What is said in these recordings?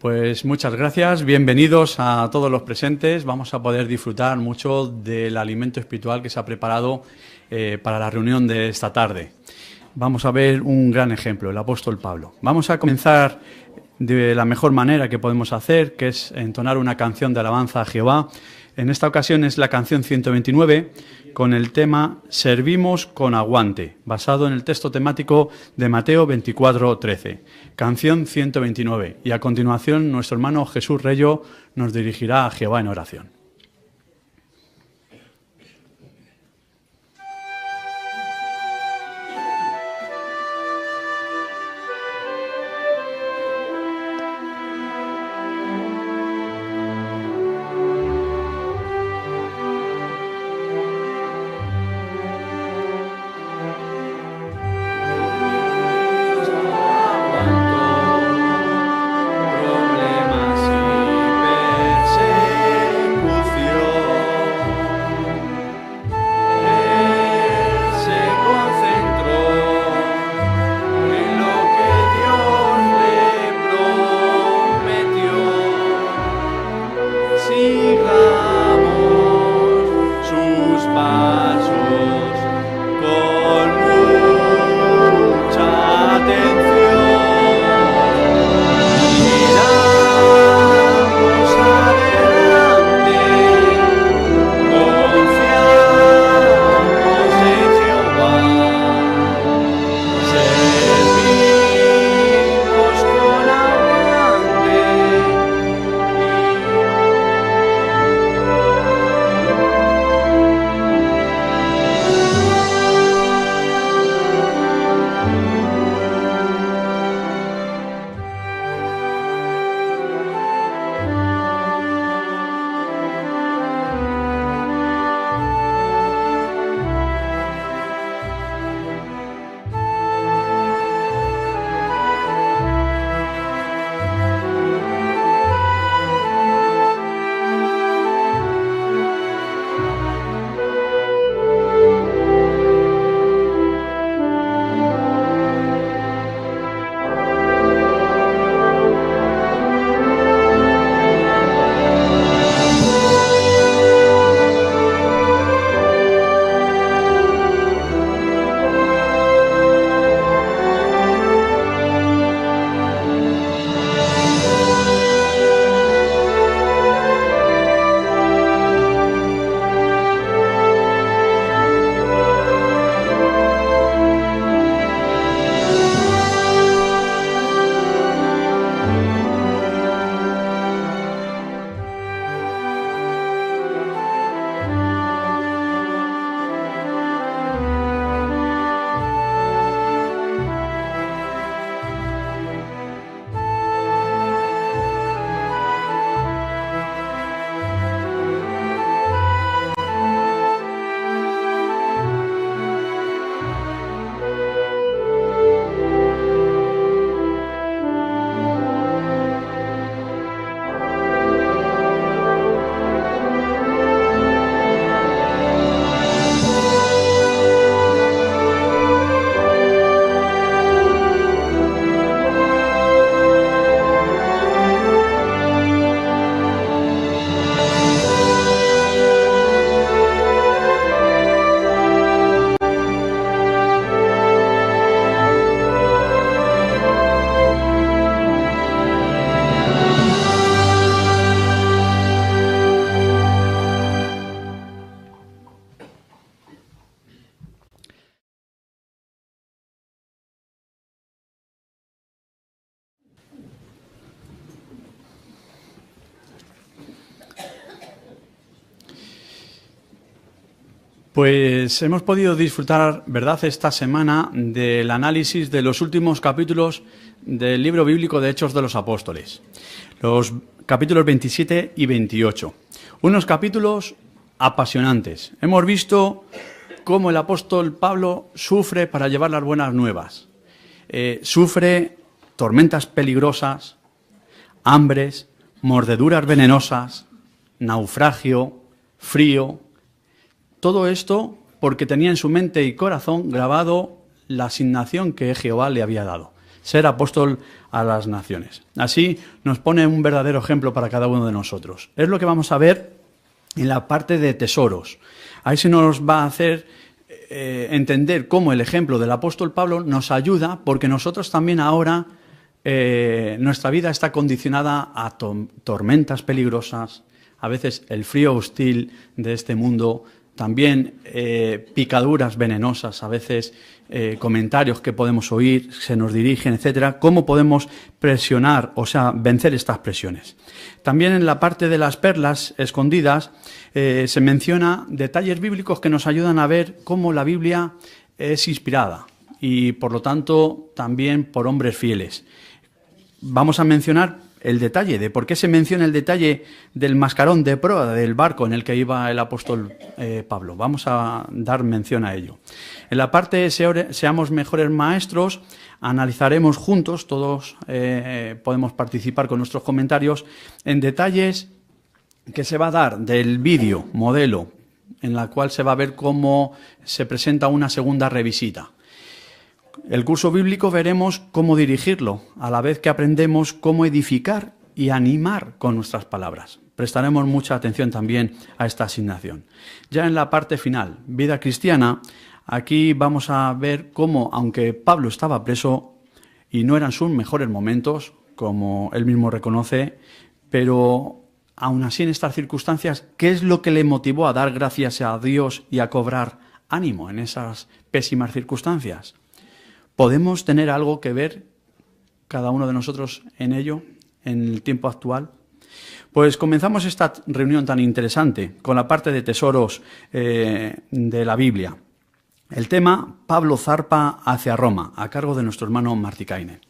Pues muchas gracias, bienvenidos a todos los presentes. Vamos a poder disfrutar mucho del alimento espiritual que se ha preparado para la reunión de esta tarde. Vamos a ver un gran ejemplo, el apóstol Pablo. Vamos a comenzar de la mejor manera que podemos hacer, que es entonar una canción de alabanza a Jehová. En esta ocasión es la canción 129, con el tema Servimos con aguante, basado en el texto temático de Mateo 24:13. Canción 129. Y a continuación nuestro hermano Jesús Reyo nos dirigirá a Jehová en oración. Pues hemos podido disfrutar, ¿verdad?, esta semana del análisis de los últimos capítulos del libro bíblico de Hechos de los Apóstoles, los capítulos 27 y 28. Unos capítulos apasionantes. Hemos visto cómo el apóstol Pablo sufre para llevar las buenas nuevas. Sufre tormentas peligrosas, hambres, mordeduras venenosas, naufragio, frío. Todo esto porque tenía en su mente y corazón grabado la asignación que Jehová le había dado. ser apóstol a las naciones. Así nos pone un verdadero ejemplo para cada uno de nosotros. Es lo que vamos a ver en la parte de tesoros. Ahí se nos va a hacer entender cómo el ejemplo del apóstol Pablo nos ayuda, porque nosotros también ahora nuestra vida está condicionada a tormentas peligrosas, a veces el frío hostil de este mundo, también picaduras venenosas, a veces comentarios que podemos oír, se nos dirigen, etcétera. ¿Cómo podemos presionar, o sea, vencer estas presiones? También en la parte de las perlas escondidas se menciona detalles bíblicos que nos ayudan a ver cómo la Biblia es inspirada y, por lo tanto, también por hombres fieles. Vamos a mencionar el detalle de por qué se menciona el detalle del mascarón de proa del barco en el que iba el apóstol Pablo. Vamos a dar mención a ello. En la parte seamos mejores maestros, analizaremos juntos, todos podemos participar con nuestros comentarios, en detalles que se va a dar del vídeo modelo, en la cual se va a ver cómo se presenta una segunda revisita. El curso bíblico veremos cómo dirigirlo, a la vez que aprendemos cómo edificar y animar con nuestras palabras. Prestaremos mucha atención también a esta asignación. Ya en la parte final, vida cristiana, aquí vamos a ver cómo, aunque Pablo estaba preso y no eran sus mejores momentos, como él mismo reconoce, pero aún así en estas circunstancias, ¿qué es lo que le motivó a dar gracias a Dios y a cobrar ánimo en esas pésimas circunstancias? ¿Podemos tener algo que ver cada uno de nosotros en ello, en el tiempo actual? Pues comenzamos esta reunión tan interesante con la parte de tesoros de la Biblia. El tema, Pablo zarpa hacia Roma, a cargo de nuestro hermano Martikainen.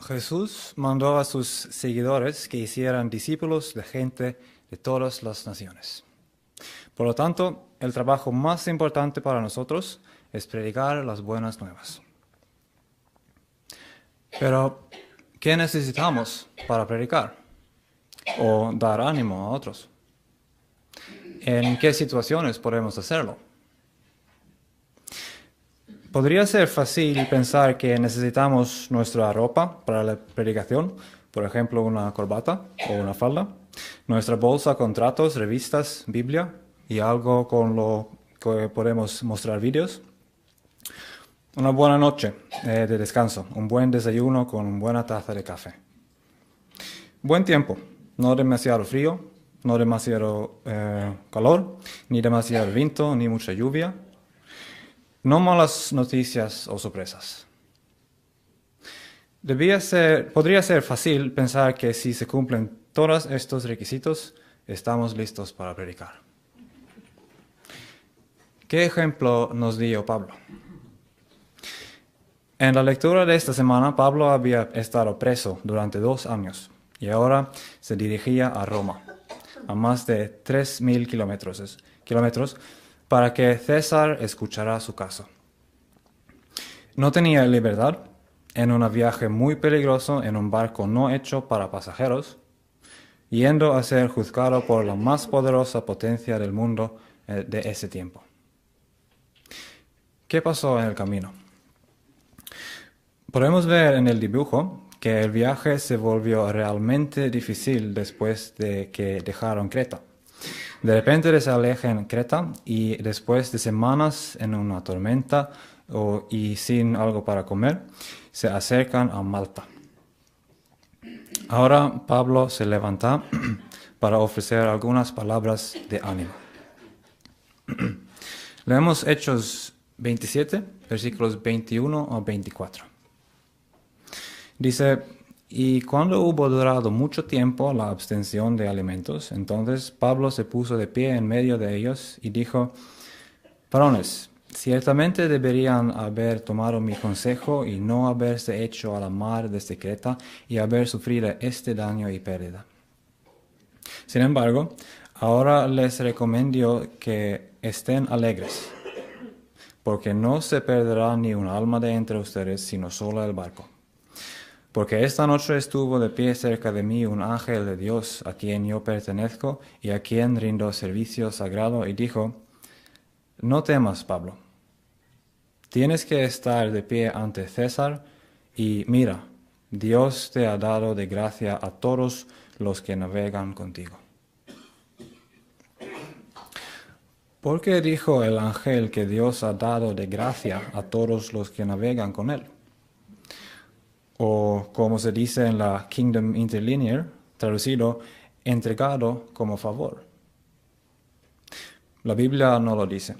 Jesús mandó a sus seguidores que hicieran discípulos de gente de todas las naciones. Por lo tanto, el trabajo más importante para nosotros es predicar las buenas nuevas. Pero, ¿qué necesitamos para predicar o dar ánimo a otros? ¿En qué situaciones podemos hacerlo? Podría ser fácil pensar que necesitamos nuestra ropa para la predicación, por ejemplo, una corbata o una falda, nuestra bolsa con tratos, revistas, Biblia y algo con lo que podemos mostrar vídeos. Una buena noche de descanso, un buen desayuno con una buena taza de café. Buen tiempo, no demasiado frío, no demasiado calor, ni demasiado viento, ni mucha lluvia. No malas noticias o sorpresas. Podría ser fácil pensar que si se cumplen todos estos requisitos, estamos listos para predicar. ¿Qué ejemplo nos dio Pablo? En la lectura de esta semana, Pablo había estado preso durante 2 años y ahora se dirigía a Roma, a más de 3.000 kilómetros, para que César escuchara su caso. No tenía libertad, en un viaje muy peligroso en un barco no hecho para pasajeros, yendo a ser juzgado por la más poderosa potencia del mundo de ese tiempo. ¿Qué pasó en el camino? Podemos ver en el dibujo que el viaje se volvió realmente difícil después de que dejaron Creta. De repente se alejan en Creta y después de semanas en una tormenta y sin algo para comer, se acercan a Malta. Ahora Pablo se levanta para ofrecer algunas palabras de ánimo. Leemos Hechos 27, versículos 21 a 24. Dice: y cuando hubo durado mucho tiempo la abstención de alimentos, entonces Pablo se puso de pie en medio de ellos y dijo: varones, ciertamente deberían haber tomado mi consejo y no haberse hecho a la mar desde Creta y haber sufrido este daño y pérdida. Sin embargo, Ahora les recomiendo que estén alegres, porque no se perderá ni un alma de entre ustedes, sino solo el barco. Porque esta noche estuvo de pie cerca de mí un ángel de Dios, a quien yo pertenezco y a quien rindo servicio sagrado, y dijo: no temas, Pablo. Tienes que estar de pie ante César, y mira, Dios te ha dado de gracia a todos los que navegan contigo. ¿Por qué dijo el ángel que Dios ha dado de gracia a todos los que navegan con él? O como se dice en la Kingdom Interlinear, traducido, entregado como favor. La Biblia no lo dice.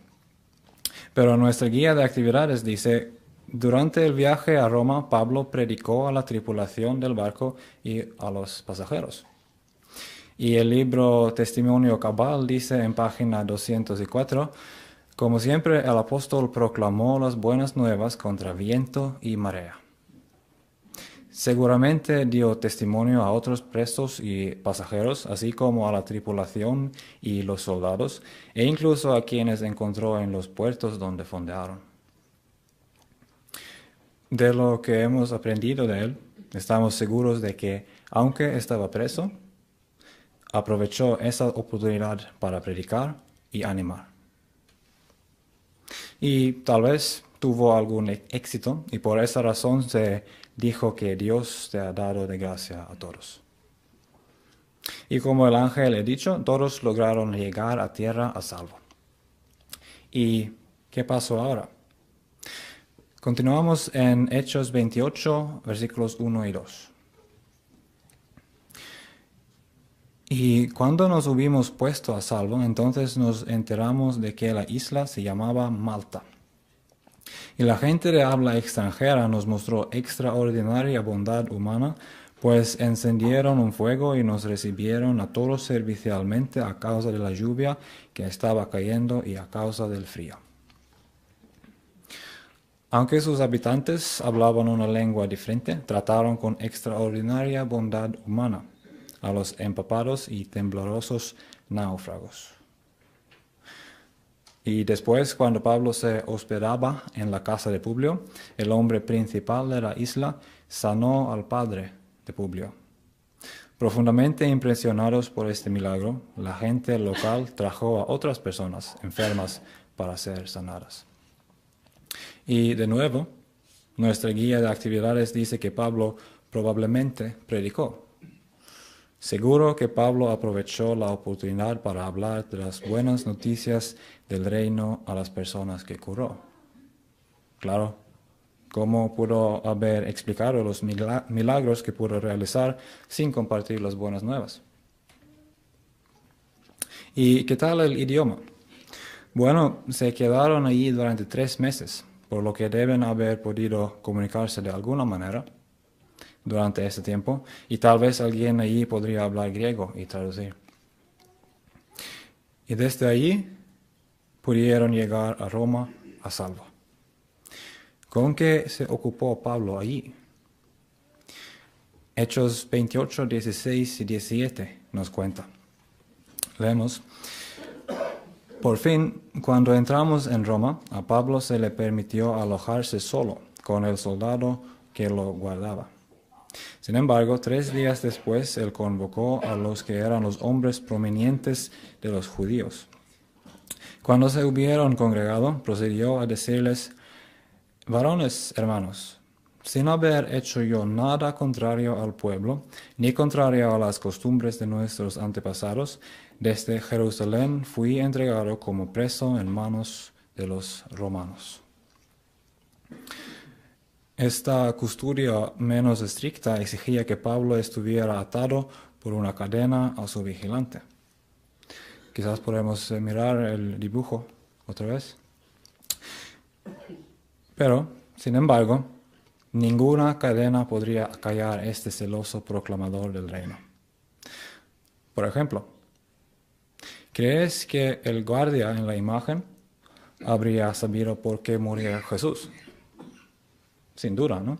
Pero nuestra guía de actividades dice: durante el viaje a Roma, Pablo predicó a la tripulación del barco y a los pasajeros. Y el libro Testimonio Cabal dice en página 204, como siempre, el apóstol proclamó las buenas nuevas contra viento y marea. Seguramente dio testimonio a otros presos y pasajeros, así como a la tripulación y los soldados, e incluso a quienes encontró en los puertos donde fondearon. De lo que hemos aprendido de él, estamos seguros de que, aunque estaba preso, aprovechó esa oportunidad para predicar y animar. Y tal vez tuvo algún éxito, y por esa razón se dijo que Dios te ha dado de gracia a todos. Y como el ángel ha dicho, todos lograron llegar a tierra a salvo. ¿Y qué pasó ahora? Continuamos en Hechos 28, versículos 1 y 2. Y cuando nos hubimos puesto a salvo, entonces nos enteramos de que la isla se llamaba Malta. Y la gente de habla extranjera nos mostró extraordinaria bondad humana, pues encendieron un fuego y nos recibieron a todos servicialmente a causa de la lluvia que estaba cayendo y a causa del frío. Aunque sus habitantes hablaban una lengua diferente, trataron con extraordinaria bondad humana a los empapados y temblorosos náufragos. Y después, cuando Pablo se hospedaba en la casa de Publio, el hombre principal de la isla sanó al padre de Publio. Profundamente impresionados por este milagro, la gente local trajo a otras personas enfermas para ser sanadas. Y de nuevo, nuestra guía de actividades dice que Pablo probablemente predicó. Seguro que Pablo aprovechó la oportunidad para hablar de las buenas noticias del reino a las personas que curó. Claro, ¿cómo pudo haber explicado los milagros que pudo realizar sin compartir las buenas nuevas? ¿Y qué tal el idioma? Bueno, se quedaron allí durante 3 meses, por lo que deben haber podido comunicarse de alguna manera durante ese tiempo, y tal vez alguien allí podría hablar griego y traducir. Y desde allí pudieron llegar a Roma a salvo. ¿Con qué se ocupó Pablo allí? Hechos 28, 16 y 17 nos cuenta. Leemos: por fin, cuando entramos en Roma, a Pablo se le permitió alojarse solo con el soldado que lo guardaba. Sin embargo, 3 días después, él convocó a los que eran los hombres prominentes de los judíos. Cuando se hubieron congregado, procedió a decirles: varones hermanos, sin haber hecho yo nada contrario al pueblo, ni contrario a las costumbres de nuestros antepasados, desde Jerusalén fui entregado como preso en manos de los romanos. Esta custodia menos estricta exigía que Pablo estuviera atado por una cadena a su vigilante. Quizás podemos mirar el dibujo otra vez. Pero, sin embargo, ninguna cadena podría acallar este celoso proclamador del reino. Por ejemplo, ¿crees que el guardia en la imagen habría sabido por qué moría Jesús? Sin duda, ¿no?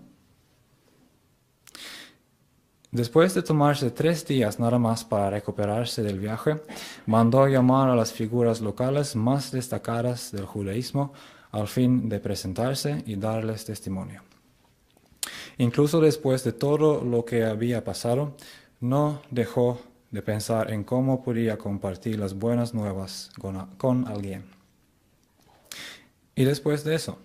Después de tomarse 3 días nada más para recuperarse del viaje, mandó llamar a las figuras locales más destacadas del judaísmo al fin de presentarse y darles testimonio. Incluso después de todo lo que había pasado, no dejó de pensar en cómo podía compartir las buenas nuevas con alguien. Y después de eso,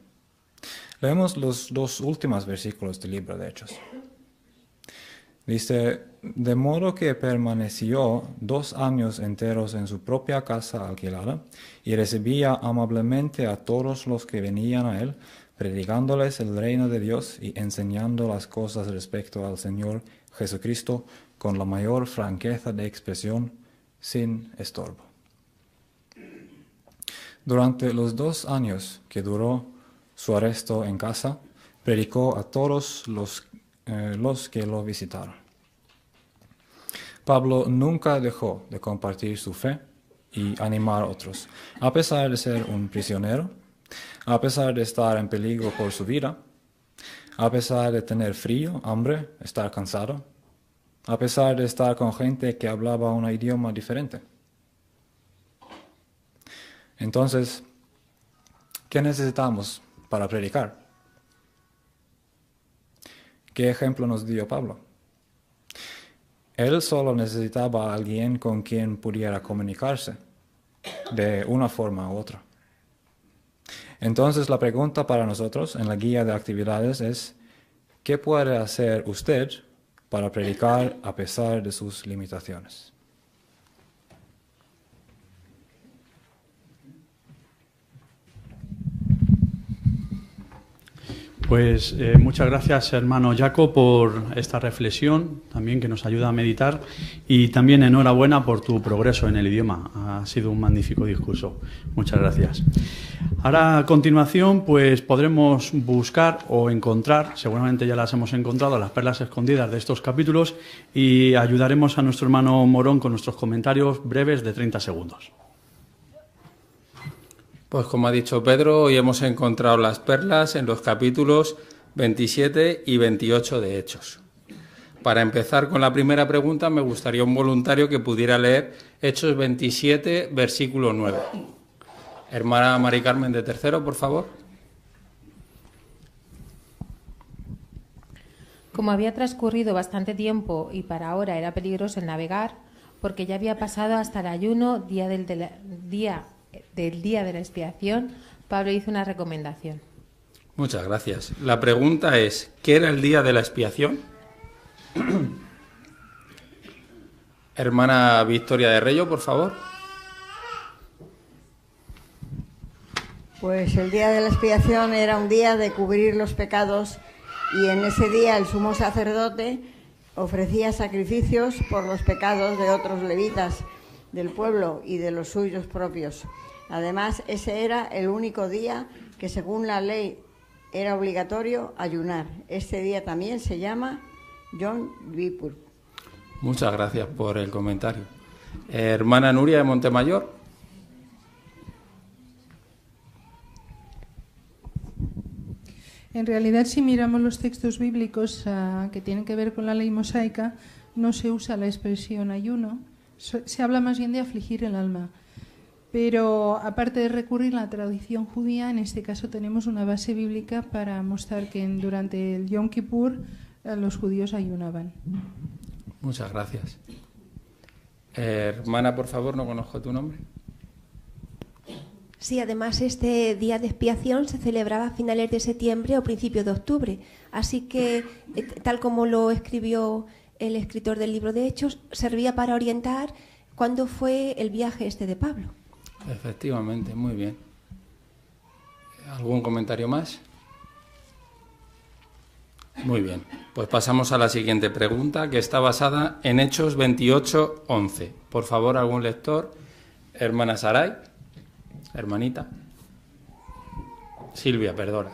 leemos los 2 últimos versículos del libro de Hechos. Dice, de modo que permaneció 2 años enteros en su propia casa alquilada y recibía amablemente a todos los que venían a él, predicándoles el reino de Dios y enseñando las cosas respecto al Señor Jesucristo con la mayor franqueza de expresión, sin estorbo. Durante los 2 años que duró su arresto en casa, predicó a todos los que lo visitaron. Pablo nunca dejó de compartir su fe y animar a otros, a pesar de ser un prisionero, a pesar de estar en peligro por su vida, a pesar de tener frío, hambre, estar cansado, a pesar de estar con gente que hablaba un idioma diferente. Entonces, ¿qué necesitamos para predicar? ¿Qué ejemplo nos dio Pablo? Él solo necesitaba a alguien con quien pudiera comunicarse de una forma u otra. Entonces la pregunta para nosotros en la guía de actividades es, ¿qué puede hacer usted para predicar a pesar de sus limitaciones? Pues muchas gracias, hermano Jaco, por esta reflexión, también que nos ayuda a meditar, y también enhorabuena por tu progreso en el idioma. Ha sido un magnífico discurso. Muchas gracias. Ahora, a continuación, pues podremos buscar o encontrar, seguramente ya las hemos encontrado, las perlas escondidas de estos capítulos, y ayudaremos a nuestro hermano Morón con nuestros comentarios breves de 30 segundos. Pues como ha dicho Pedro, hoy hemos encontrado las perlas en los capítulos 27 y 28 de Hechos. Para empezar con la primera pregunta, me gustaría un voluntario que pudiera leer Hechos 27, versículo 9. Hermana Mari Carmen de Tercero, por favor. Como había transcurrido bastante tiempo y para ahora era peligroso el navegar, porque ya había pasado hasta el ayuno del día de la expiación, Pablo hizo una recomendación. Muchas gracias. La pregunta es, ¿qué era el día de la expiación? Hermana Victoria de Rello, por favor. Pues el día de la expiación era un día de cubrir los pecados, y en ese día el sumo sacerdote ofrecía sacrificios por los pecados de otros levitas del pueblo y de los suyos propios. Además, ese era el único día que según la ley era obligatorio ayunar. Este día también se llama Yom Kippur. Muchas gracias por el comentario. Hermana Nuria de Montemayor. En realidad, si miramos los textos bíblicos que tienen que ver con la ley mosaica, no se usa la expresión ayuno, se habla más bien de afligir el alma. Pero aparte de recurrir a la tradición judía, en este caso tenemos una base bíblica para mostrar que durante el Yom Kippur los judíos ayunaban. Muchas gracias. Hermana, por favor, no conozco tu nombre. Sí, además este día de expiación se celebraba a finales de septiembre o principios de octubre. Así que, tal como lo escribió el escritor del libro de Hechos, servía para orientar cuándo fue el viaje de Pablo. Efectivamente, muy bien. ¿Algún comentario más? Muy bien. Pues pasamos a la siguiente pregunta, que está basada en Hechos 28, 11. Por favor, algún lector. Hermana Saray. Hermanita. Silvia, perdona.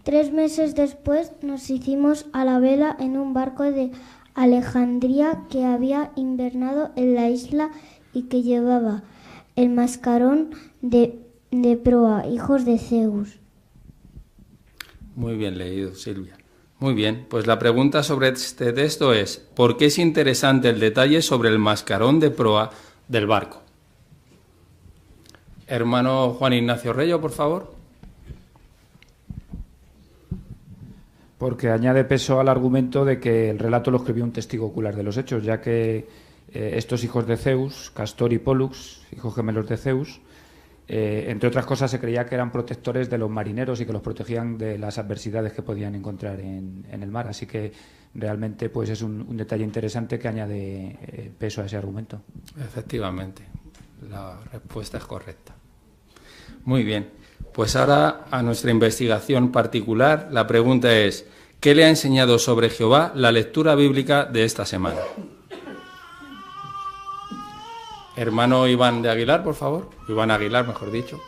3 meses después nos hicimos a la vela en un barco de Alejandría que había invernado en la isla y que llevaba el mascarón de proa, hijos de Zeus. Muy bien leído, Silvia. Muy bien, pues la pregunta sobre este texto es: ¿por qué es interesante el detalle sobre el mascarón de proa del barco? Hermano Juan Ignacio Reyo, por favor. Porque añade peso al argumento de que el relato lo escribió un testigo ocular de los hechos, ya que estos hijos de Zeus, Castor y Pólux, hijos gemelos de Zeus, entre otras cosas se creía que eran protectores de los marineros y que los protegían de las adversidades que podían encontrar en el mar. Así que realmente pues es un detalle interesante que añade peso a ese argumento. Efectivamente, la respuesta es correcta. Muy bien, pues ahora a nuestra investigación particular. La pregunta es: ¿qué le ha enseñado sobre Jehová la lectura bíblica de esta semana? Hermano Iván de Aguilar, por favor. Iván Aguilar, mejor dicho.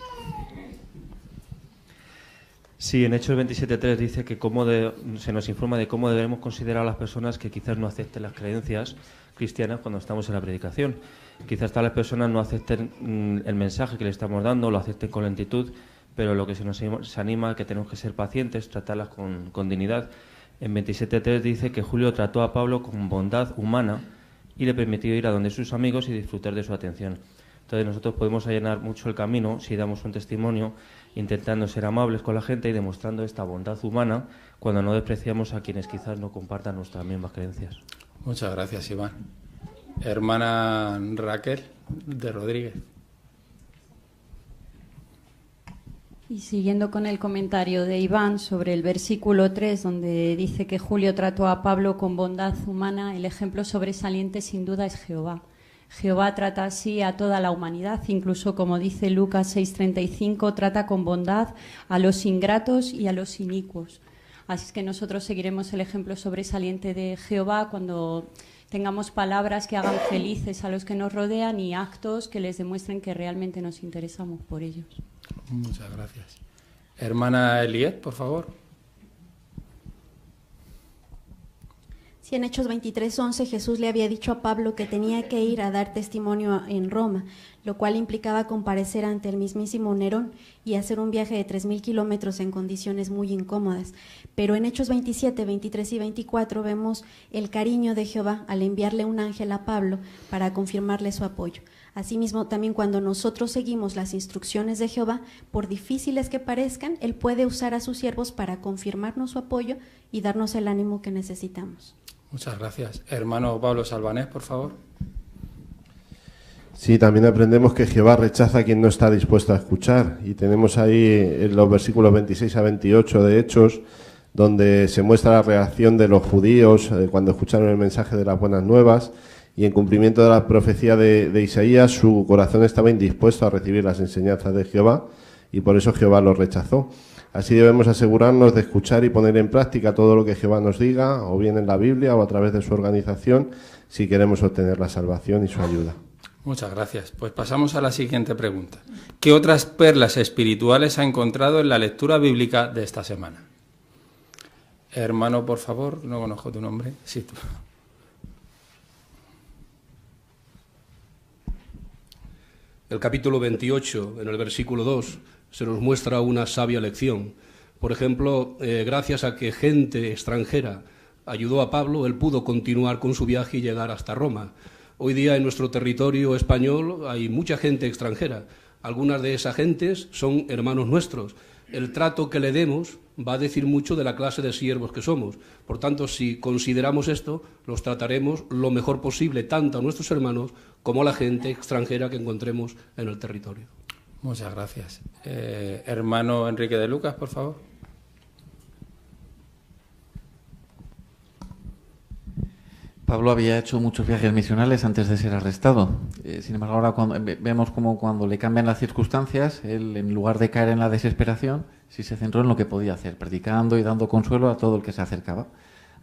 Sí, en Hechos 27.3 dice que se nos informa de cómo debemos considerar a las personas que quizás no acepten las creencias cristianas cuando estamos en la predicación. Quizás tales personas no acepten el mensaje que le estamos dando, lo acepten con lentitud, pero lo que se nos anima es que tenemos que ser pacientes, tratarlas con dignidad. En 27.3 dice que Julio trató a Pablo con bondad humana y le permitió ir a donde sus amigos y disfrutar de su atención. Entonces nosotros podemos allanar mucho el camino si damos un testimonio intentando ser amables con la gente y demostrando esta bondad humana cuando no despreciamos a quienes quizás no compartan nuestras mismas creencias. Muchas gracias, Iván. Hermana Raquel de Rodríguez. Y siguiendo con el comentario de Iván sobre el versículo 3, donde dice que Julio trató a Pablo con bondad humana, el ejemplo sobresaliente sin duda es Jehová. Jehová trata así a toda la humanidad, incluso como dice Lucas 6:35, trata con bondad a los ingratos y a los inicuos. Así es que nosotros seguiremos el ejemplo sobresaliente de Jehová cuando tengamos palabras que hagan felices a los que nos rodean y actos que les demuestren que realmente nos interesamos por ellos. Muchas gracias. Hermana Eliet, por favor. Sí, en Hechos 23:11 Jesús le había dicho a Pablo que tenía que ir a dar testimonio en Roma, lo cual implicaba comparecer ante el mismísimo Nerón y hacer un viaje de 3.000 kilómetros en condiciones muy incómodas. Pero en Hechos 27, 23 y 24 vemos el cariño de Jehová al enviarle un ángel a Pablo para confirmarle su apoyo. Asimismo, también cuando nosotros seguimos las instrucciones de Jehová, por difíciles que parezcan, Él puede usar a sus siervos para confirmarnos su apoyo y darnos el ánimo que necesitamos. Muchas gracias. Hermano Pablo Salvanés, por favor. Sí, también aprendemos que Jehová rechaza a quien no está dispuesto a escuchar. Y tenemos ahí en los versículos 26 a 28 de Hechos, donde se muestra la reacción de los judíos cuando escucharon el mensaje de las buenas nuevas. Y en cumplimiento de la profecía de Isaías, su corazón estaba indispuesto a recibir las enseñanzas de Jehová, y por eso Jehová los rechazó. Así debemos asegurarnos de escuchar y poner en práctica todo lo que Jehová nos diga, o bien en la Biblia o a través de su organización, si queremos obtener la salvación y su ayuda. Muchas gracias. Pues pasamos a la siguiente pregunta. ¿Qué otras perlas espirituales ha encontrado en la lectura bíblica de esta semana? Hermano, por favor, no conozco tu nombre. Sí, tú. El capítulo 28, en el versículo 2, se nos muestra una sabia lección. Por ejemplo, gracias a que gente extranjera ayudó a Pablo, él pudo continuar con su viaje y llegar hasta Roma. Hoy día en nuestro territorio español hay mucha gente extranjera. Algunas de esas gentes son hermanos nuestros. El trato que le demos va a decir mucho de la clase de siervos que somos. Por tanto, si consideramos esto, los trataremos lo mejor posible, tanto a nuestros hermanos como a la gente extranjera que encontremos en el territorio. Muchas gracias. Hermano Enrique de Lucas, por favor. Pablo había hecho muchos viajes misionales antes de ser arrestado. Sin embargo, ahora vemos como cuando le cambian las circunstancias, él, en lugar de caer en la desesperación, sí se centró en lo que podía hacer, predicando y dando consuelo a todo el que se acercaba.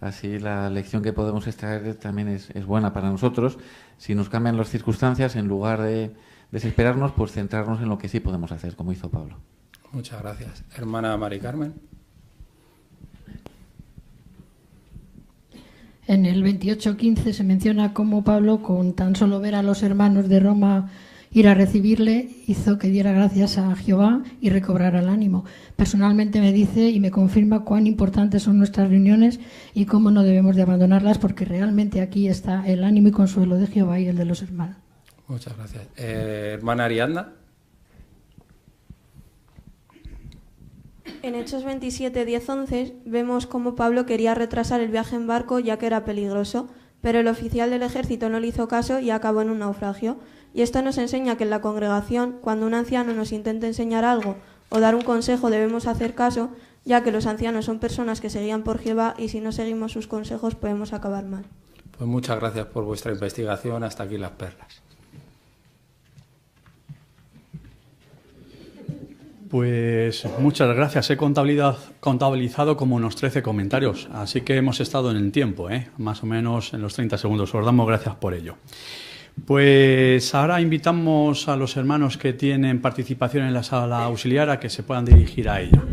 Así la lección que podemos extraer también es buena para nosotros. Si nos cambian las circunstancias, en lugar de desesperarnos, pues centrarnos en lo que sí podemos hacer, como hizo Pablo. Muchas gracias. Hermana Mari Carmen. En el 28:15 se menciona cómo Pablo, con tan solo ver a los hermanos de Roma ir a recibirle hizo que diera gracias a Jehová y recobrara el ánimo. Personalmente me dice y me confirma cuán importantes son nuestras reuniones y cómo no debemos de abandonarlas, porque realmente aquí está el ánimo y consuelo de Jehová y el de los hermanos. Muchas gracias. Hermana Ariadna. En Hechos 27, 10, 11 vemos cómo Pablo quería retrasar el viaje en barco ya que era peligroso, pero el oficial del ejército no le hizo caso y acabó en un naufragio. Y esto nos enseña que en la congregación, cuando un anciano nos intenta enseñar algo o dar un consejo, debemos hacer caso, ya que los ancianos son personas que se guían por Jehová y si no seguimos sus consejos podemos acabar mal. Pues muchas gracias por vuestra investigación. Hasta aquí las perlas. Pues muchas gracias. He contabilizado como unos 13 comentarios, así que hemos estado en el tiempo, más o menos en los 30 segundos. Os damos gracias por ello. Pues ahora invitamos a los hermanos que tienen participación en la sala auxiliar a que se puedan dirigir a ella.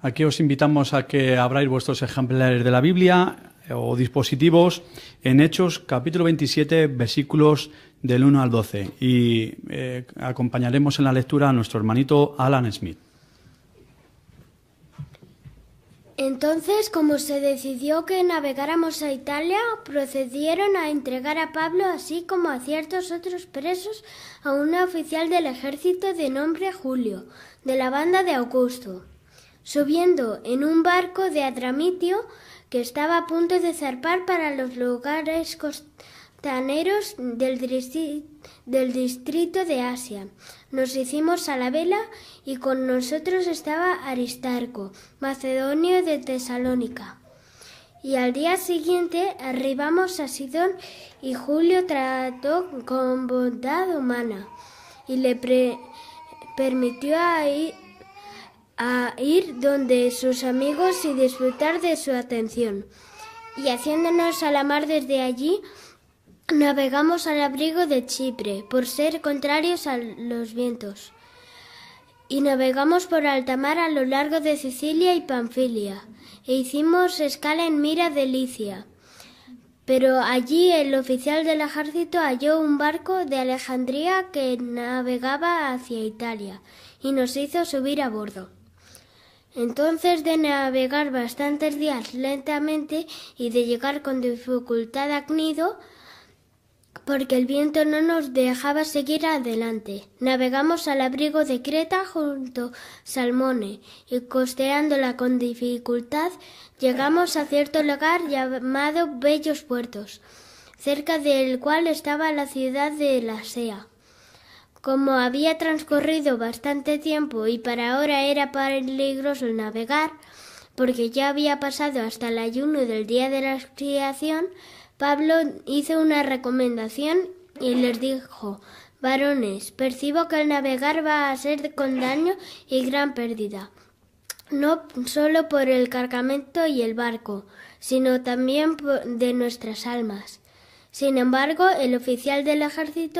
Aquí os invitamos a que abráis vuestros ejemplares de la Biblia o dispositivos en Hechos, capítulo 27, versículos del 1 al 12. Y acompañaremos en la lectura a nuestro hermanito Alan Smith. Entonces, como se decidió que navegáramos a Italia, procedieron a entregar a Pablo, así como a ciertos otros presos, a un oficial del ejército de nombre Julio, de la banda de Augusto. Subiendo en un barco de Adramitio que estaba a punto de zarpar para los lugares costaneros del distrito de Asia, nos hicimos a la vela y con nosotros estaba Aristarco, macedonio de Tesalónica. Y al día siguiente arribamos a Sidón y Julio trató con bondad humana y le permitió ir donde sus amigos y disfrutar de su atención. Y haciéndonos a la mar desde allí, navegamos al abrigo de Chipre, por ser contrarios a los vientos. Y navegamos por alta mar a lo largo de Sicilia y Panfilia, e hicimos escala en Mira de Licia. Pero allí el oficial del ejército halló un barco de Alejandría que navegaba hacia Italia, y nos hizo subir a bordo. Entonces, de navegar bastantes días lentamente y de llegar con dificultad a Cnido, porque el viento no nos dejaba seguir adelante, navegamos al abrigo de Creta junto a Salmone, y costeándola con dificultad, llegamos a cierto lugar llamado Bellos Puertos, cerca del cual estaba la ciudad de Lasea. Como había transcurrido bastante tiempo y para ahora era peligroso navegar, porque ya había pasado hasta el ayuno del día de la expiación, Pablo hizo una recomendación y les dijo: varones, percibo que el navegar va a ser con daño y gran pérdida, no solo por el cargamento y el barco, sino también de nuestras almas. Sin embargo, el oficial del ejército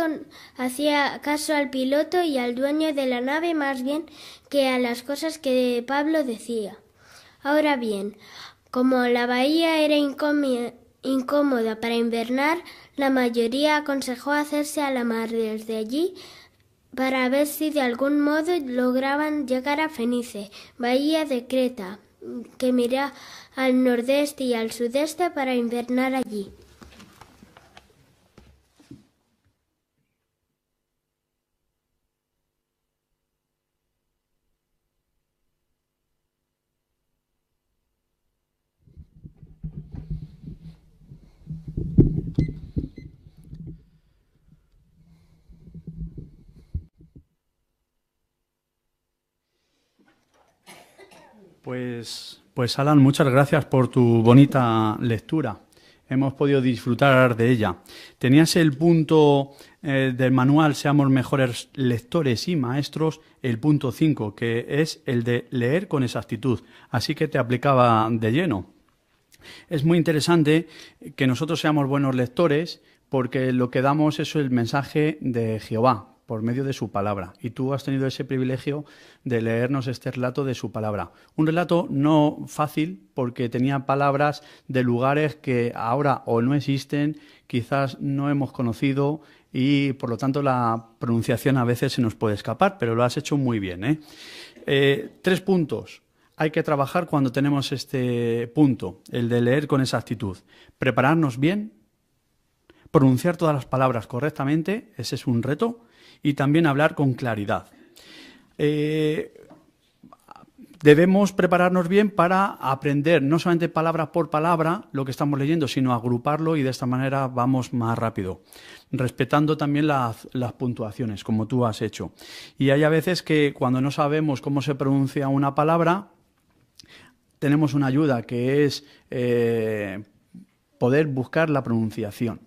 hacía caso al piloto y al dueño de la nave más bien que a las cosas que Pablo decía. Ahora bien, como la bahía era incómoda para invernar, la mayoría aconsejó hacerse a la mar desde allí para ver si de algún modo lograban llegar a Fenice, bahía de Creta, que mira al nordeste y al sudeste para invernar allí. Pues Alan, muchas gracias por tu bonita lectura. Hemos podido disfrutar de ella. Tenías el punto del manual Seamos mejores lectores y maestros, el punto 5, que es el de leer con exactitud. Así que te aplicaba de lleno. Es muy interesante que nosotros seamos buenos lectores porque lo que damos es el mensaje de Jehová, por medio de su palabra. Y tú has tenido ese privilegio de leernos este relato de su palabra. Un relato no fácil porque tenía palabras de lugares que ahora o no existen, quizás no hemos conocido y por lo tanto la pronunciación a veces se nos puede escapar, pero lo has hecho muy bien, ¿eh? 3 puntos. Hay que trabajar cuando tenemos este punto, el de leer con exactitud. Prepararnos bien, pronunciar todas las palabras correctamente, ese es un reto, y también hablar con claridad. Debemos prepararnos bien para aprender no solamente palabra por palabra lo que estamos leyendo, sino agruparlo y de esta manera vamos más rápido, respetando también las puntuaciones, como tú has hecho. Y hay a veces que cuando no sabemos cómo se pronuncia una palabra, tenemos una ayuda que es poder buscar la pronunciación,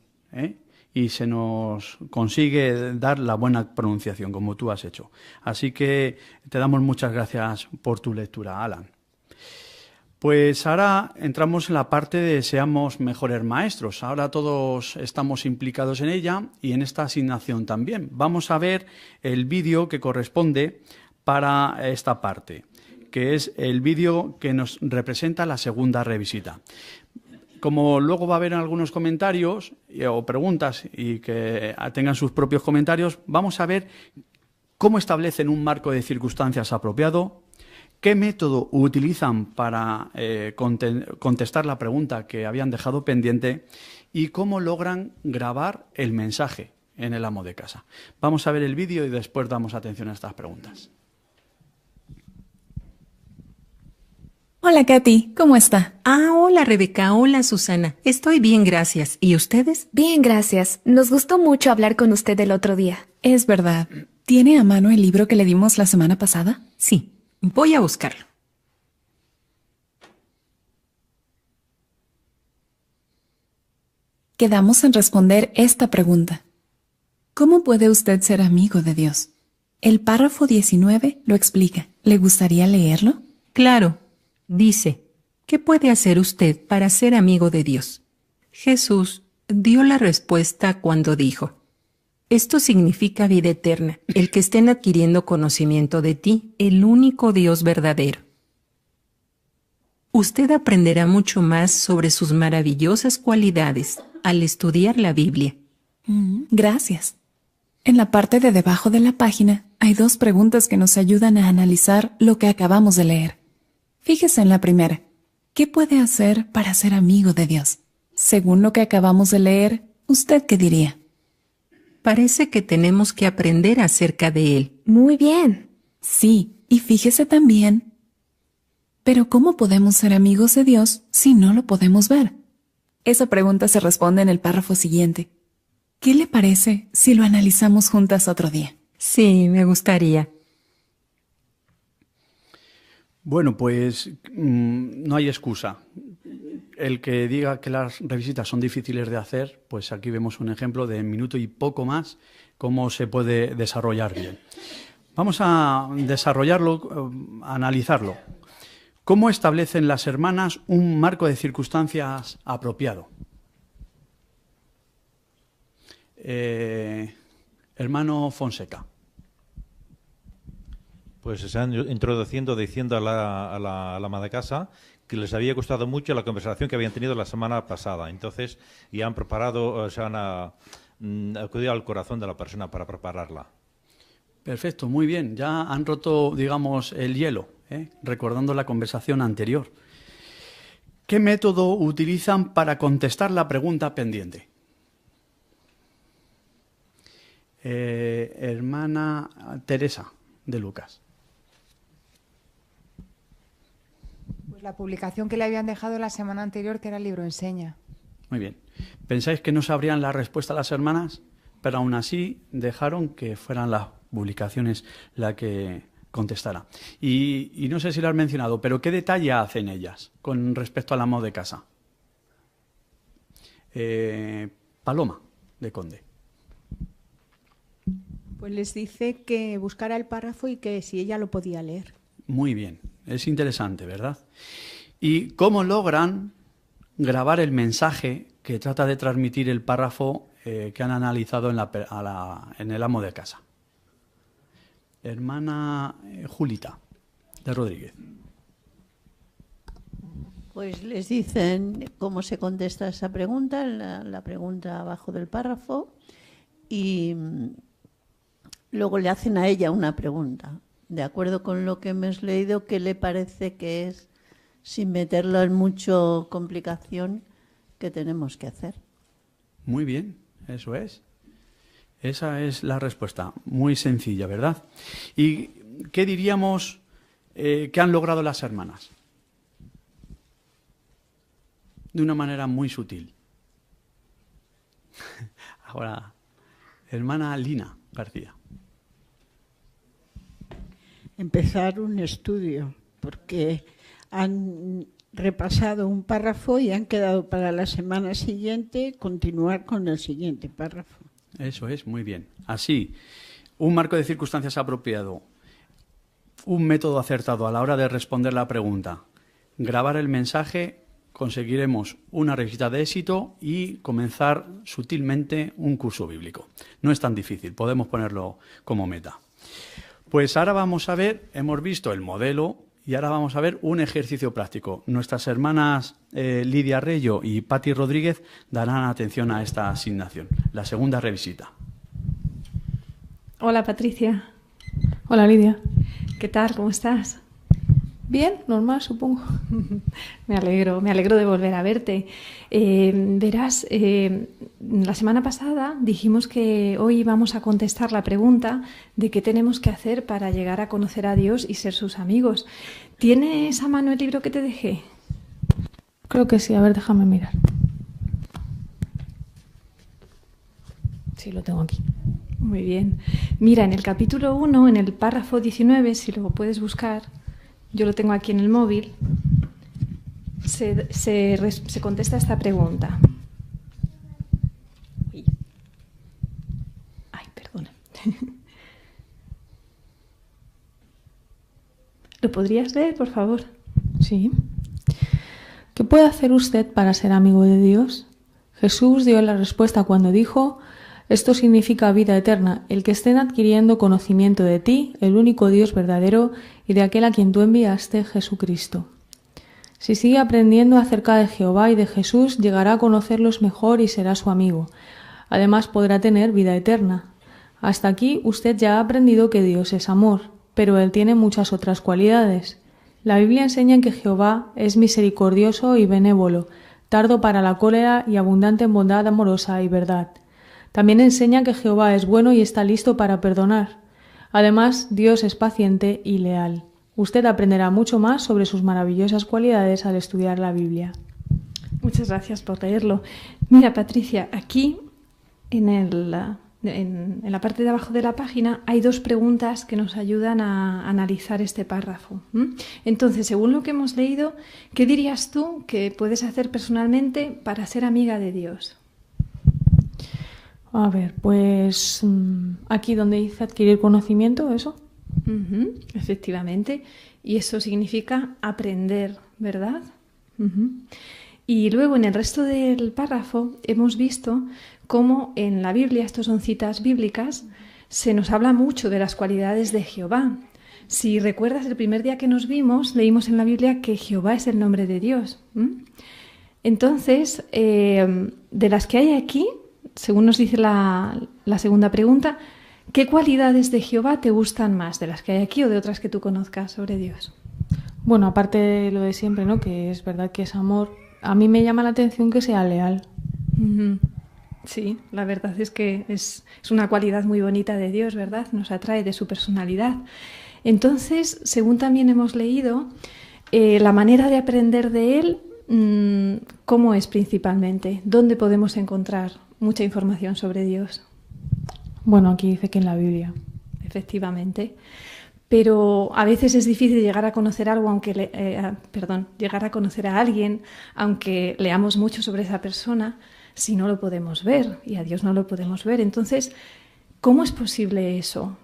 y se nos consigue dar la buena pronunciación, como tú has hecho. Así que te damos muchas gracias por tu lectura, Alan. Pues ahora entramos en la parte de seamos mejores maestros. Ahora todos estamos implicados en ella y en esta asignación también. Vamos a ver el vídeo que corresponde para esta parte, que es el vídeo que nos representa la segunda revisita. Como luego va a haber algunos comentarios o preguntas y que tengan sus propios comentarios, vamos a ver cómo establecen un marco de circunstancias apropiado, qué método utilizan para contestar la pregunta que habían dejado pendiente y cómo logran grabar el mensaje en el amo de casa. Vamos a ver el vídeo y después damos atención a estas preguntas. Hola, Katy, ¿cómo está? Ah, hola, Rebeca, hola, Susana. Estoy bien, gracias. ¿Y ustedes? Bien, gracias. Nos gustó mucho hablar con usted el otro día. Es verdad. ¿Tiene a mano el libro que le dimos la semana pasada? Sí, voy a buscarlo. Quedamos en responder esta pregunta. ¿Cómo puede usted ser amigo de Dios? El párrafo 19 lo explica. ¿Le gustaría leerlo? Claro. Dice, ¿qué puede hacer usted para ser amigo de Dios? Jesús dio la respuesta cuando dijo, esto significa vida eterna, el que estén adquiriendo conocimiento de ti, el único Dios verdadero. Usted aprenderá mucho más sobre sus maravillosas cualidades al estudiar la Biblia. Gracias. En la parte de debajo de la página hay 2 preguntas que nos ayudan a analizar lo que acabamos de leer. Fíjese en la primera. ¿Qué puede hacer para ser amigo de Dios? Según lo que acabamos de leer, ¿usted qué diría? Parece que tenemos que aprender acerca de Él. Muy bien. Sí, y fíjese también. Pero ¿cómo podemos ser amigos de Dios si no lo podemos ver? Esa pregunta se responde en el párrafo siguiente. ¿Qué le parece si lo analizamos juntas otro día? Sí, me gustaría. Bueno, pues no hay excusa. El que diga que las revisitas son difíciles de hacer, pues aquí vemos un ejemplo de minuto y poco más cómo se puede desarrollar bien. Vamos a desarrollarlo, a analizarlo. ¿Cómo establecen las hermanas un marco de circunstancias apropiado? Hermano Fonseca. Pues se están introduciendo diciendo a la ama de casa que les había gustado mucho la conversación que habían tenido la semana pasada. Entonces ya han preparado, se han acudido al corazón de la persona para prepararla. Perfecto, muy bien. Ya han roto, digamos, el hielo, recordando la conversación anterior. ¿Qué método utilizan para contestar la pregunta pendiente? Hermana Teresa de Lucas. Pues la publicación que le habían dejado la semana anterior, que era el libro Enseña. Muy bien. ¿Pensáis que no sabrían la respuesta las hermanas? Pero aún así dejaron que fueran las publicaciones la que contestara. Y no sé si lo has mencionado, pero ¿qué detalle hacen ellas con respecto al amo de casa? Paloma, de Conde. Pues les dice que buscara el párrafo y que si ella lo podía leer. Muy bien, es interesante, ¿verdad? ¿Y cómo logran grabar el mensaje que trata de transmitir el párrafo que han analizado en el amo de casa? Hermana Julita de Rodríguez. Pues les dicen cómo se contesta esa pregunta, la pregunta abajo del párrafo, y luego le hacen a ella una pregunta. De acuerdo con lo que hemos leído, ¿qué le parece que es, sin meterlo en mucha complicación, que tenemos que hacer? Muy bien, eso es. Esa es la respuesta, muy sencilla, ¿verdad? ¿Y qué diríamos que han logrado las hermanas? De una manera muy sutil. Ahora, hermana Lina García. Empezar un estudio, porque han repasado un párrafo y han quedado para la semana siguiente continuar con el siguiente párrafo. Eso es, muy bien. Así, un marco de circunstancias apropiado, un método acertado a la hora de responder la pregunta, grabar el mensaje, conseguiremos una revisita de éxito y comenzar sutilmente un curso bíblico. No es tan difícil, podemos ponerlo como meta. Pues ahora vamos a ver, hemos visto el modelo y ahora vamos a ver un ejercicio práctico. Nuestras hermanas Lidia Reyo y Pati Rodríguez darán atención a esta asignación. La segunda revisita. Hola Patricia. Hola Lidia. ¿Qué tal? ¿Cómo estás? Bien, normal, supongo. Me alegro de volver a verte. Verás, la semana pasada dijimos que hoy íbamos a contestar la pregunta de qué tenemos que hacer para llegar a conocer a Dios y ser sus amigos. ¿Tienes a mano el libro que te dejé? Creo que sí, a ver, déjame mirar. Sí, lo tengo aquí. Muy bien. Mira, en el capítulo 1, en el párrafo 19, si lo puedes buscar, yo lo tengo aquí en el móvil, se contesta esta pregunta. Ay, perdona. ¿Lo podrías leer, por favor? Sí. ¿Qué puede hacer usted para ser amigo de Dios? Jesús dio la respuesta cuando dijo: esto significa vida eterna, el que estén adquiriendo conocimiento de ti, el único Dios verdadero, y de aquel a quien tú enviaste, Jesucristo. Si sigue aprendiendo acerca de Jehová y de Jesús, llegará a conocerlos mejor y será su amigo. Además, podrá tener vida eterna. Hasta aquí usted ya ha aprendido que Dios es amor, pero Él tiene muchas otras cualidades. La Biblia enseña que Jehová es misericordioso y benévolo, tardo para la cólera y abundante en bondad amorosa y verdad. También enseña que Jehová es bueno y está listo para perdonar. Además, Dios es paciente y leal. Usted aprenderá mucho más sobre sus maravillosas cualidades al estudiar la Biblia. Muchas gracias por leerlo. Mira, Patricia, aquí en la parte de abajo de la página hay dos preguntas que nos ayudan a analizar este párrafo. Entonces, según lo que hemos leído, ¿qué dirías tú que puedes hacer personalmente para ser amiga de Dios? A ver, pues aquí donde dice adquirir conocimiento, ¿eso? Efectivamente. Y eso significa aprender, ¿verdad? Y luego en el resto del párrafo hemos visto cómo en la Biblia, estos son citas bíblicas, se nos habla mucho de las cualidades de Jehová. Si recuerdas, el primer día que nos vimos, leímos en la Biblia que Jehová es el nombre de Dios. Entonces, de las que hay aquí, según nos dice la segunda pregunta, ¿qué cualidades de Jehová te gustan más, de las que hay aquí o de otras que tú conozcas sobre Dios? Bueno, aparte de lo de siempre, ¿no? Que es verdad que es amor, a mí me llama la atención que sea leal. Sí, la verdad es que es una cualidad muy bonita de Dios, ¿verdad? Nos atrae de su personalidad. Entonces, según también hemos leído, la manera de aprender de Él, ¿cómo es principalmente? ¿Dónde podemos encontrar mucha información sobre Dios? Bueno, aquí dice que en la Biblia. Efectivamente. Pero a veces es difícil llegar a conocer algo, llegar a conocer a alguien, aunque leamos mucho sobre esa persona, si no lo podemos ver, y a Dios no lo podemos ver. Entonces, ¿cómo es posible eso?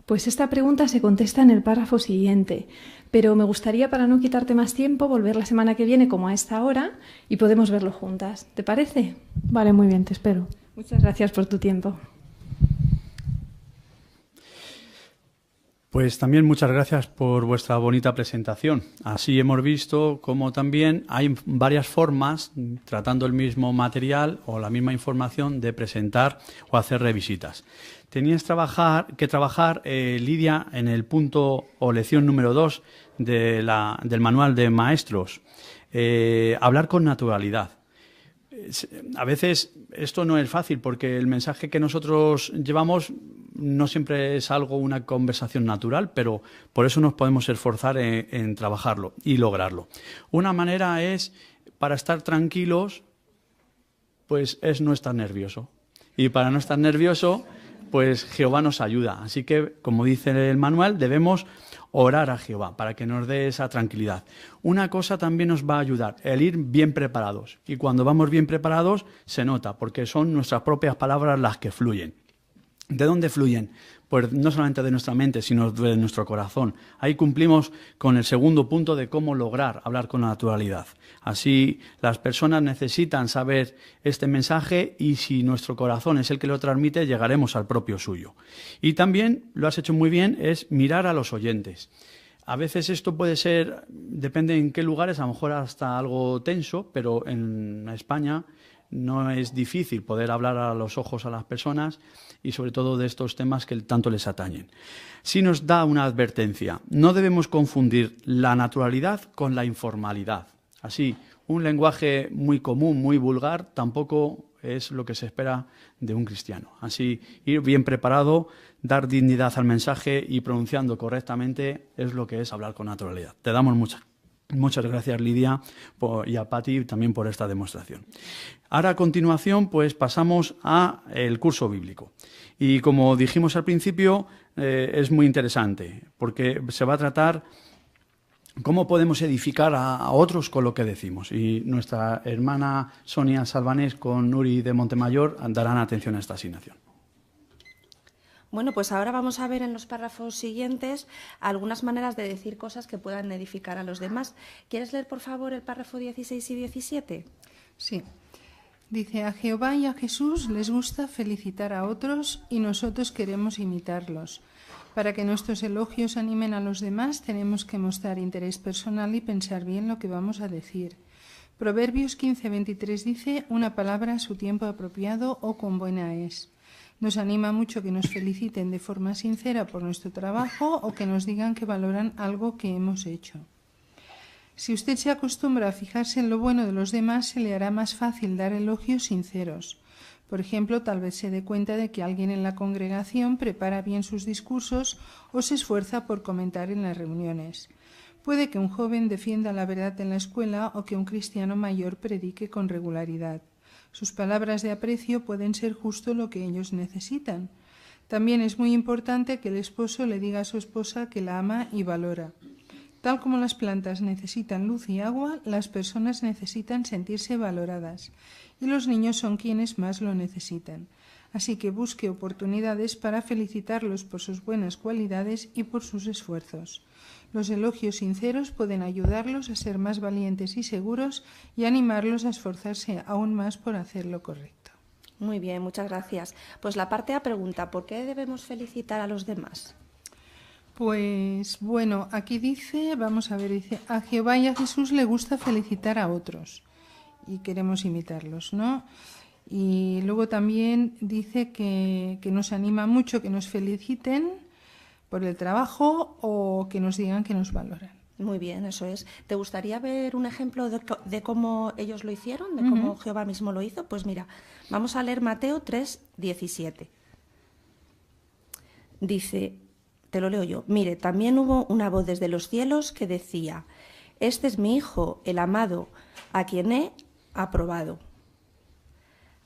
Pues esta pregunta se contesta en el párrafo siguiente, pero me gustaría, para no quitarte más tiempo, volver la semana que viene como a esta hora y podemos verlo juntas. ¿Te parece? Vale, muy bien, te espero. Muchas gracias por tu tiempo. Pues también muchas gracias por vuestra bonita presentación. Así hemos visto cómo también hay varias formas, tratando el mismo material o la misma información, de presentar o hacer revisitas. Tenías que trabajar, Lidia, en el punto o lección número 2 del manual de maestros, hablar con naturalidad. A veces esto no es fácil porque el mensaje que nosotros llevamos no siempre es una conversación natural, pero por eso nos podemos esforzar en trabajarlo y lograrlo. Una manera es, para estar tranquilos, pues es no estar nervioso. Y para no estar nervioso, pues Jehová nos ayuda. Así que, como dice el manual, debemos orar a Jehová para que nos dé esa tranquilidad. Una cosa también nos va a ayudar, el ir bien preparados. Y cuando vamos bien preparados, se nota, porque son nuestras propias palabras las que fluyen. ¿De dónde fluyen? Pues no solamente de nuestra mente, sino de nuestro corazón. Ahí cumplimos con el segundo punto de cómo lograr hablar con la naturalidad. Así las personas necesitan saber este mensaje y si nuestro corazón es el que lo transmite, llegaremos al propio suyo. Y también, lo has hecho muy bien, es mirar a los oyentes. A veces esto puede ser, depende en qué lugares, a lo mejor hasta algo tenso, pero en España no es difícil poder hablar a los ojos a las personas y sobre todo de estos temas que tanto les atañen. Sí nos da una advertencia, no debemos confundir la naturalidad con la informalidad. Así, un lenguaje muy común, muy vulgar, tampoco es lo que se espera de un cristiano. Así, ir bien preparado, dar dignidad al mensaje y pronunciando correctamente es lo que es hablar con naturalidad. Te damos muchas gracias, Lidia, y a Pati también por esta demostración. Ahora, a continuación, pues pasamos al curso bíblico. Y como dijimos al principio, es muy interesante, porque se va a tratar cómo podemos edificar a otros con lo que decimos. Y nuestra hermana Sonia Salvanés con Nuri de Montemayor darán atención a esta asignación. Bueno, pues ahora vamos a ver en los párrafos siguientes algunas maneras de decir cosas que puedan edificar a los demás. ¿Quieres leer, por favor, el párrafo 16 y 17? Sí. Dice, a Jehová y a Jesús les gusta felicitar a otros y nosotros queremos imitarlos. Para que nuestros elogios animen a los demás, tenemos que mostrar interés personal y pensar bien lo que vamos a decir. Proverbios 15:23 dice, una palabra a su tiempo apropiado o con buena es. Nos anima mucho que nos feliciten de forma sincera por nuestro trabajo o que nos digan que valoran algo que hemos hecho. Si usted se acostumbra a fijarse en lo bueno de los demás, se le hará más fácil dar elogios sinceros. Por ejemplo, tal vez se dé cuenta de que alguien en la congregación prepara bien sus discursos o se esfuerza por comentar en las reuniones. Puede que un joven defienda la verdad en la escuela o que un cristiano mayor predique con regularidad. Sus palabras de aprecio pueden ser justo lo que ellos necesitan. También es muy importante que el esposo le diga a su esposa que la ama y valora. Tal como las plantas necesitan luz y agua, las personas necesitan sentirse valoradas y los niños son quienes más lo necesitan. Así que busque oportunidades para felicitarlos por sus buenas cualidades y por sus esfuerzos. Los elogios sinceros pueden ayudarlos a ser más valientes y seguros y animarlos a esforzarse aún más por hacer lo correcto. Muy bien, muchas gracias. Pues la parte A pregunta, ¿por qué debemos felicitar a los demás? Pues bueno, aquí dice, vamos a ver, dice, a Jehová y a Jesús le gusta felicitar a otros y queremos imitarlos, ¿no? Y luego también dice que nos anima mucho que nos feliciten por el trabajo o que nos digan que nos valoran. Muy bien, eso es. ¿Te gustaría ver un ejemplo de cómo ellos lo hicieron, de cómo Jehová mismo lo hizo? Pues mira, vamos a leer Mateo 3:17. Dice, te lo leo yo, mire, también hubo una voz desde los cielos que decía, este es mi Hijo, el amado, a quien he aprobado.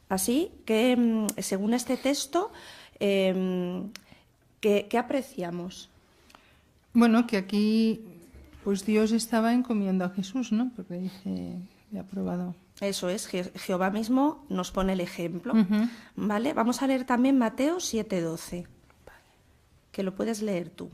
Así que, según este texto, ¿qué apreciamos? Bueno, que aquí pues Dios estaba encomiando a Jesús, ¿no? Porque dice, he aprobado. Eso es, Jehová mismo nos pone el ejemplo, ¿vale? Vamos a leer también Mateo 7:12, que lo puedes leer tú.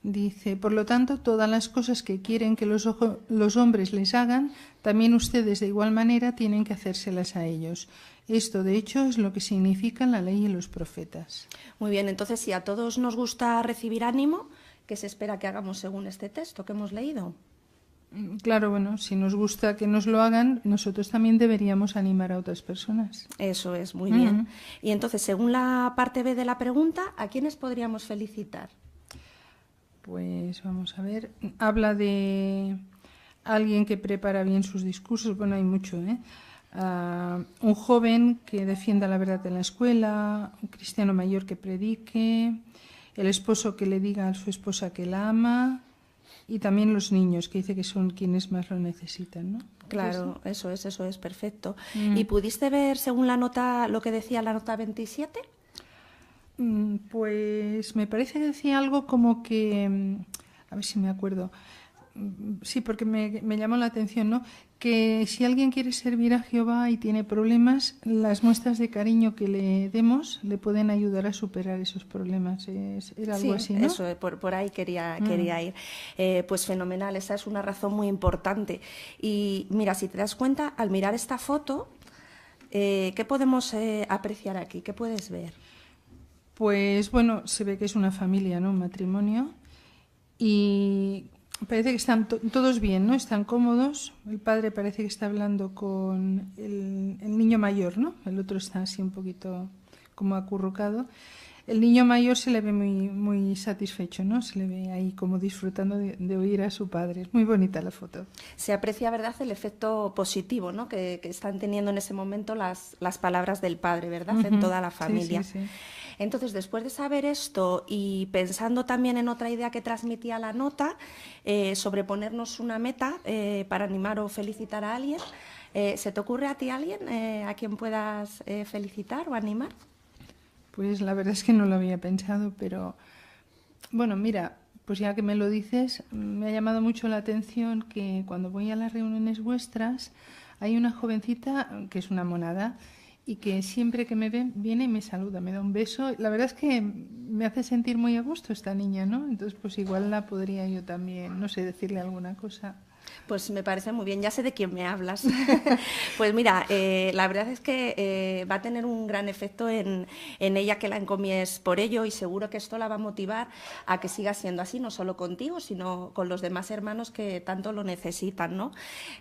Dice, por lo tanto, todas las cosas que quieren que los hombres les hagan, también ustedes de igual manera tienen que hacérselas a ellos. Esto, de hecho, es lo que significan la ley y los profetas. Muy bien, entonces, si a todos nos gusta recibir ánimo, ¿qué se espera que hagamos según este texto que hemos leído? Claro, bueno, si nos gusta que nos lo hagan, nosotros también deberíamos animar a otras personas. Eso es, muy bien. Y entonces, según la parte B de la pregunta, ¿a quiénes podríamos felicitar? Pues vamos a ver, habla de alguien que prepara bien sus discursos, bueno, hay mucho, un joven que defienda la verdad en la escuela, un cristiano mayor que predique, el esposo que le diga a su esposa que la ama, y también los niños, que dice que son quienes más lo necesitan, ¿no? Claro, eso es, perfecto. ¿Y pudiste ver, según la nota, lo que decía la nota 27? Pues me parece que decía algo como que, a ver si me acuerdo, sí, porque me llamó la atención, ¿no? Que si alguien quiere servir a Jehová y tiene problemas, las muestras de cariño que le demos le pueden ayudar a superar esos problemas. Era algo así, ¿no? Eso, por ahí quería ir. Pues fenomenal, esa es una razón muy importante. Y mira, si te das cuenta, al mirar esta foto, ¿qué podemos apreciar aquí? ¿Qué puedes ver? Pues bueno, se ve que es una familia, ¿no? Un matrimonio. Y parece que están todos bien, ¿no? Están cómodos. El padre parece que está hablando con el niño mayor, ¿no? El otro está así un poquito como acurrucado. El niño mayor se le ve muy satisfecho, ¿no? Se le ve ahí como disfrutando de oír a su padre. Es muy bonita la foto. Se aprecia, ¿verdad?, el efecto positivo, ¿no?, que están teniendo en ese momento las palabras del padre, ¿verdad?, en toda la familia. Sí. Entonces, después de saber esto y pensando también en otra idea que transmitía la nota, sobre ponernos una meta para animar o felicitar a alguien, ¿se te ocurre a ti alguien a quien puedas felicitar o animar? Pues la verdad es que no lo había pensado, pero bueno, mira, pues ya que me lo dices, me ha llamado mucho la atención que cuando voy a las reuniones vuestras hay una jovencita que es una monada y que siempre que me ve viene y me saluda, me da un beso. La verdad es que me hace sentir muy a gusto esta niña, ¿no? Entonces pues igual la podría yo también, no sé, decirle alguna cosa. Pues me parece muy bien, ya sé de quién me hablas. Pues mira, la verdad es que va a tener un gran efecto en ella que la encomies por ello, y seguro que esto la va a motivar a que siga siendo así, no solo contigo, sino con los demás hermanos que tanto lo necesitan, ¿no?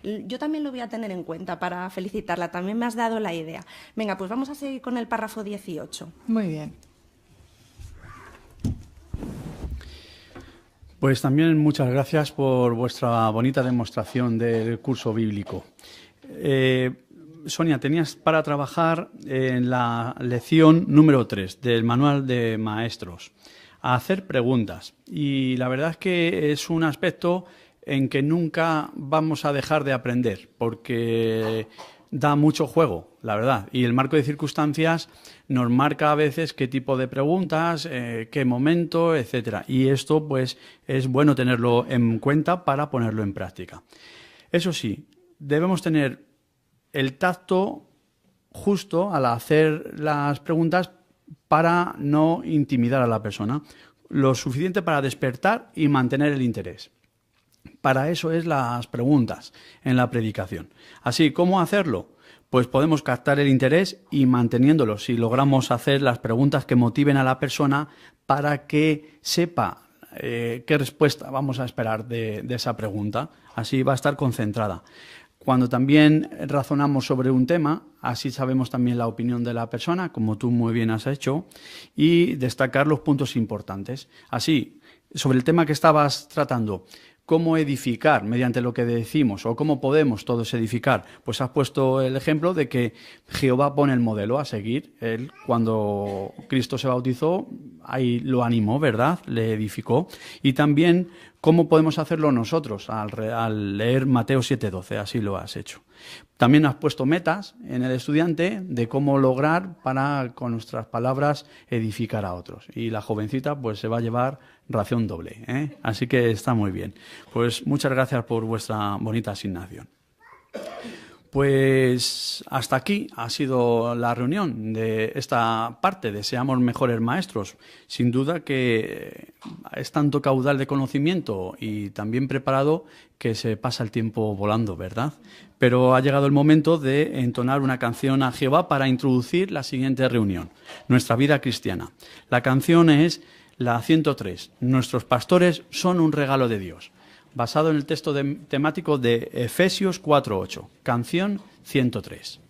Yo también lo voy a tener en cuenta para felicitarla, también me has dado la idea. Venga, pues vamos a seguir con el párrafo 18. Muy bien. Pues también muchas gracias por vuestra bonita demostración del curso bíblico. Sonia, tenías para trabajar en la lección número 3 del Manual de Maestros, a hacer preguntas. Y la verdad es que es un aspecto en que nunca vamos a dejar de aprender, porque da mucho juego, la verdad, y el marco de circunstancias nos marca a veces qué tipo de preguntas, qué momento, etcétera. Y esto, pues, es bueno tenerlo en cuenta para ponerlo en práctica. Eso sí, debemos tener el tacto justo al hacer las preguntas para no intimidar a la persona, lo suficiente para despertar y mantener el interés. Para eso es las preguntas en la predicación. Así, ¿cómo hacerlo? Pues podemos captar el interés y manteniéndolo, si logramos hacer las preguntas que motiven a la persona para que sepa qué respuesta vamos a esperar de esa pregunta. Así va a estar concentrada. Cuando también razonamos sobre un tema, así sabemos también la opinión de la persona, como tú muy bien has hecho, y destacar los puntos importantes. Así, sobre el tema que estabas tratando, ¿cómo edificar mediante lo que decimos o cómo podemos todos edificar? Pues has puesto el ejemplo de que Jehová pone el modelo a seguir. Él, cuando Cristo se bautizó, ahí lo animó, ¿verdad? Le edificó. Y también cómo podemos hacerlo nosotros al leer Mateo 7:12, así lo has hecho. También has puesto metas en el estudiante de cómo lograr para, con nuestras palabras, edificar a otros. Y la jovencita pues se va a llevar ración doble, ¿eh? Así que está muy bien. Pues muchas gracias por vuestra bonita asignación. Pues hasta aquí ha sido la reunión de esta parte de Seamos Mejores Maestros. Sin duda que es tanto caudal de conocimiento y tan bien preparado que se pasa el tiempo volando, ¿verdad? Pero ha llegado el momento de entonar una canción a Jehová para introducir la siguiente reunión, nuestra vida cristiana. La canción es la 103, Nuestros pastores son un regalo de Dios, basado en el texto temático de Efesios 4:8, canción 103.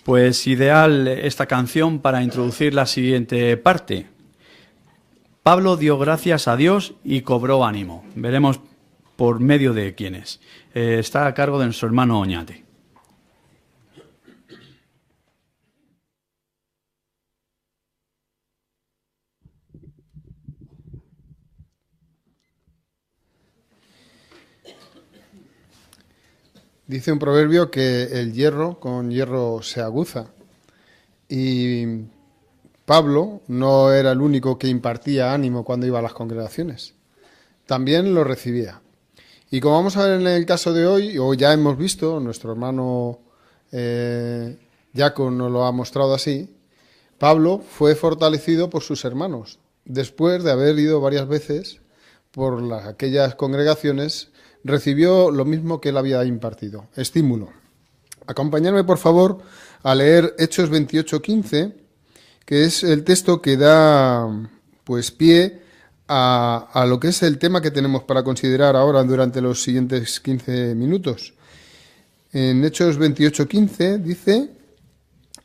Pues ideal esta canción para introducir la siguiente parte. Pablo dio gracias a Dios y cobró ánimo. Veremos por medio de quiénes. Está a cargo de nuestro hermano Oñate. Dice un proverbio que el hierro con hierro se aguza. Y Pablo no era el único que impartía ánimo cuando iba a las congregaciones. También lo recibía. Y como vamos a ver en el caso de hoy, o ya hemos visto, nuestro hermano Jacob nos lo ha mostrado así, Pablo fue fortalecido por sus hermanos, después de haber ido varias veces por aquellas congregaciones. Recibió lo mismo que él había impartido, estímulo. Acompañadme, por favor, a leer Hechos 28:15, que es el texto que da pues pie a lo que es el tema que tenemos para considerar ahora durante los siguientes 15 minutos. En Hechos 28:15 dice: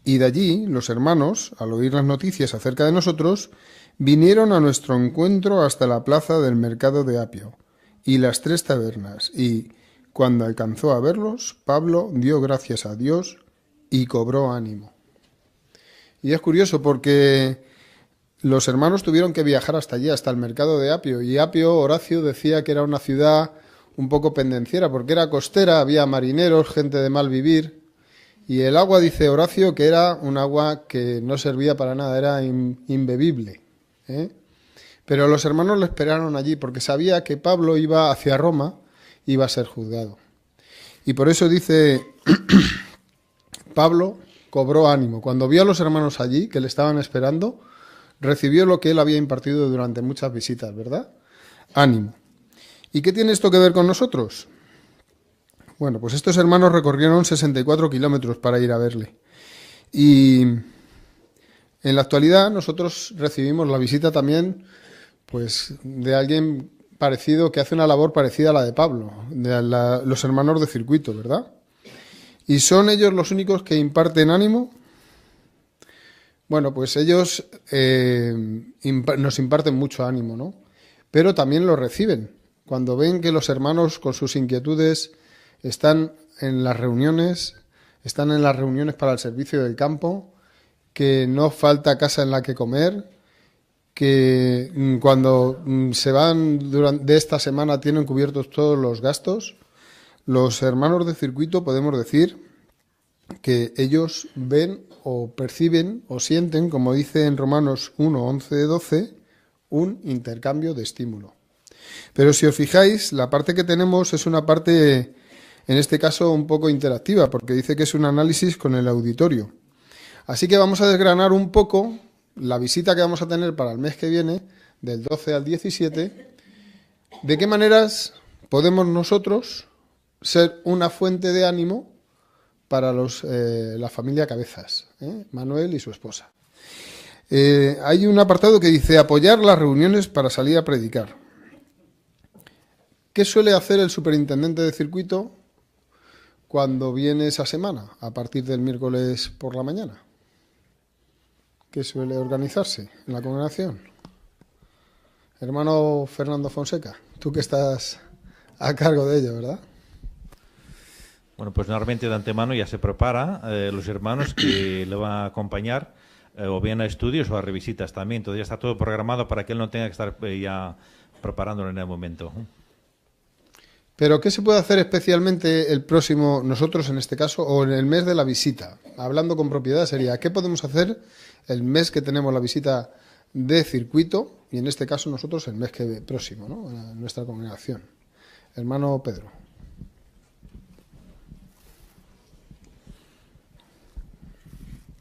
y de allí los hermanos, al oír las noticias acerca de nosotros, vinieron a nuestro encuentro hasta la plaza del mercado de Apio y las 3 tabernas, y cuando alcanzó a verlos, Pablo dio gracias a Dios y cobró ánimo. Y es curioso porque los hermanos tuvieron que viajar hasta allí, hasta el mercado de Apio. Y Apio, Horacio decía que era una ciudad un poco pendenciera, porque era costera, había marineros, gente de mal vivir. Y el agua, dice Horacio, que era un agua que no servía para nada, era imbebible, ¿eh? Pero los hermanos le esperaron allí, porque sabía que Pablo iba hacia Roma, iba a ser juzgado. Y por eso dice, Pablo cobró ánimo. Cuando vio a los hermanos allí, que le estaban esperando, recibió lo que él había impartido durante muchas visitas, ¿verdad? Ánimo. ¿Y qué tiene esto que ver con nosotros? Bueno, pues estos hermanos recorrieron 64 kilómetros para ir a verle. Y en la actualidad nosotros recibimos la visita también, pues, de alguien parecido, que hace una labor parecida a la de Pablo, de los hermanos de circuito, ¿verdad? ¿Y son ellos los únicos que imparten ánimo? Bueno, pues ellos nos imparten mucho ánimo, ¿no? Pero también lo reciben. Cuando ven que los hermanos con sus inquietudes están en las reuniones para el servicio del campo, que no falta casa en la que comer, que cuando se van de esta semana tienen cubiertos todos los gastos, los hermanos de circuito podemos decir que ellos ven o perciben o sienten, como dice en Romanos 1, 11, 12, un intercambio de estímulo. Pero si os fijáis, la parte que tenemos es una parte, en este caso, un poco interactiva, porque dice que es un análisis con el auditorio. Así que vamos a desgranar un poco la visita que vamos a tener para el mes que viene, del 12 al 17, de qué maneras podemos nosotros ser una fuente de ánimo para la familia Cabezas, Manuel y su esposa. Hay un apartado que dice apoyar las reuniones para salir a predicar. ¿Qué suele hacer el superintendente de circuito cuando viene esa semana, a partir del miércoles por la mañana? ¿Qué suele organizarse en la congregación? Hermano Fernando Fonseca, tú que estás a cargo de ello, ¿verdad? Bueno, pues normalmente de antemano ya se prepara los hermanos que le van a acompañar o bien a estudios o a revisitas también. Entonces ya está todo programado para que él no tenga que estar ya preparándolo en el momento. Pero ¿qué se puede hacer especialmente el próximo, nosotros en este caso, o en el mes de la visita? Hablando con propiedad sería, ¿qué podemos hacer el mes que tenemos la visita de circuito? Y en este caso nosotros el mes próximo, ¿no? En nuestra congregación. Hermano Pedro.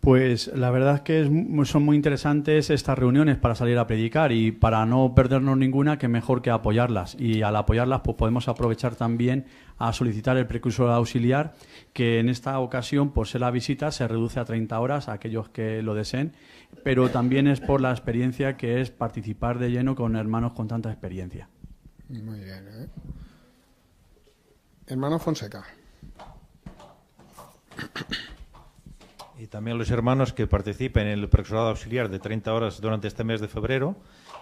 Pues la verdad es que son muy interesantes estas reuniones para salir a predicar y para no perdernos ninguna, que mejor que apoyarlas. Y al apoyarlas pues podemos aprovechar también a solicitar el precursor auxiliar, que en esta ocasión, por ser la visita, se reduce a 30 horas a aquellos que lo deseen, pero también es por la experiencia que es participar de lleno con hermanos con tanta experiencia. Muy bien, ¿eh? Hermano Fonseca. Y también los hermanos que participen en el profesorado auxiliar de 30 horas durante este mes de febrero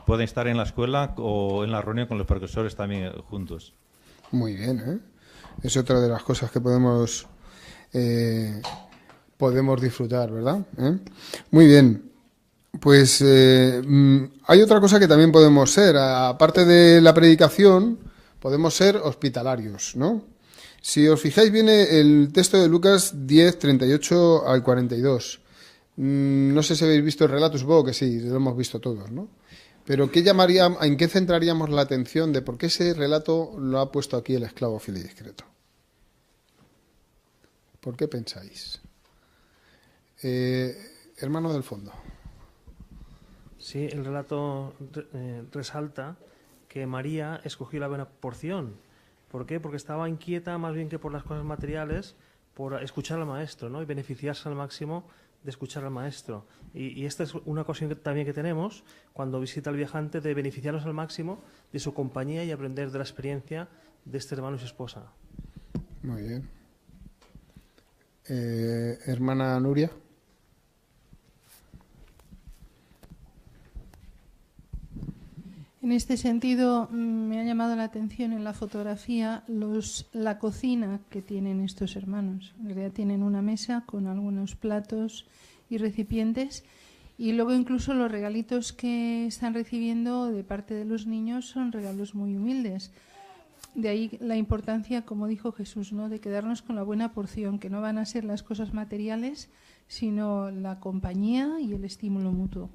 pueden estar en la escuela o en la reunión con los profesores también juntos. Muy bien, ¿eh? Es otra de las cosas que podemos disfrutar, ¿verdad? Muy bien. Pues hay otra cosa que también podemos ser. Aparte de la predicación, podemos ser hospitalarios, ¿no? Si os fijáis, viene el texto de Lucas 10, 38 al 42. No sé si habéis visto el relato, supongo que sí, lo hemos visto todos, ¿no? Pero ¿en qué centraríamos la atención de por qué ese relato lo ha puesto aquí el esclavo fiel y discreto? ¿Por qué pensáis? Hermano del fondo. Sí, el relato resalta que María escogió la buena porción. ¿Por qué? Porque estaba inquieta más bien que por las cosas materiales, por escuchar al maestro, ¿no? Y beneficiarse al máximo de escuchar al maestro. Y esta es una ocasión también que tenemos cuando visita al viajante, de beneficiarnos al máximo de su compañía y aprender de la experiencia de este hermano y su esposa. Muy bien. Hermana Nuria. En este sentido, me ha llamado la atención en la fotografía la cocina que tienen estos hermanos. En realidad tienen una mesa con algunos platos y recipientes, Y luego incluso los regalitos que están recibiendo de parte de los niños son regalos muy humildes. De ahí la importancia, como dijo Jesús, ¿no?, de quedarnos con la buena porción, que no van a ser las cosas materiales, sino la compañía y el estímulo mutuo.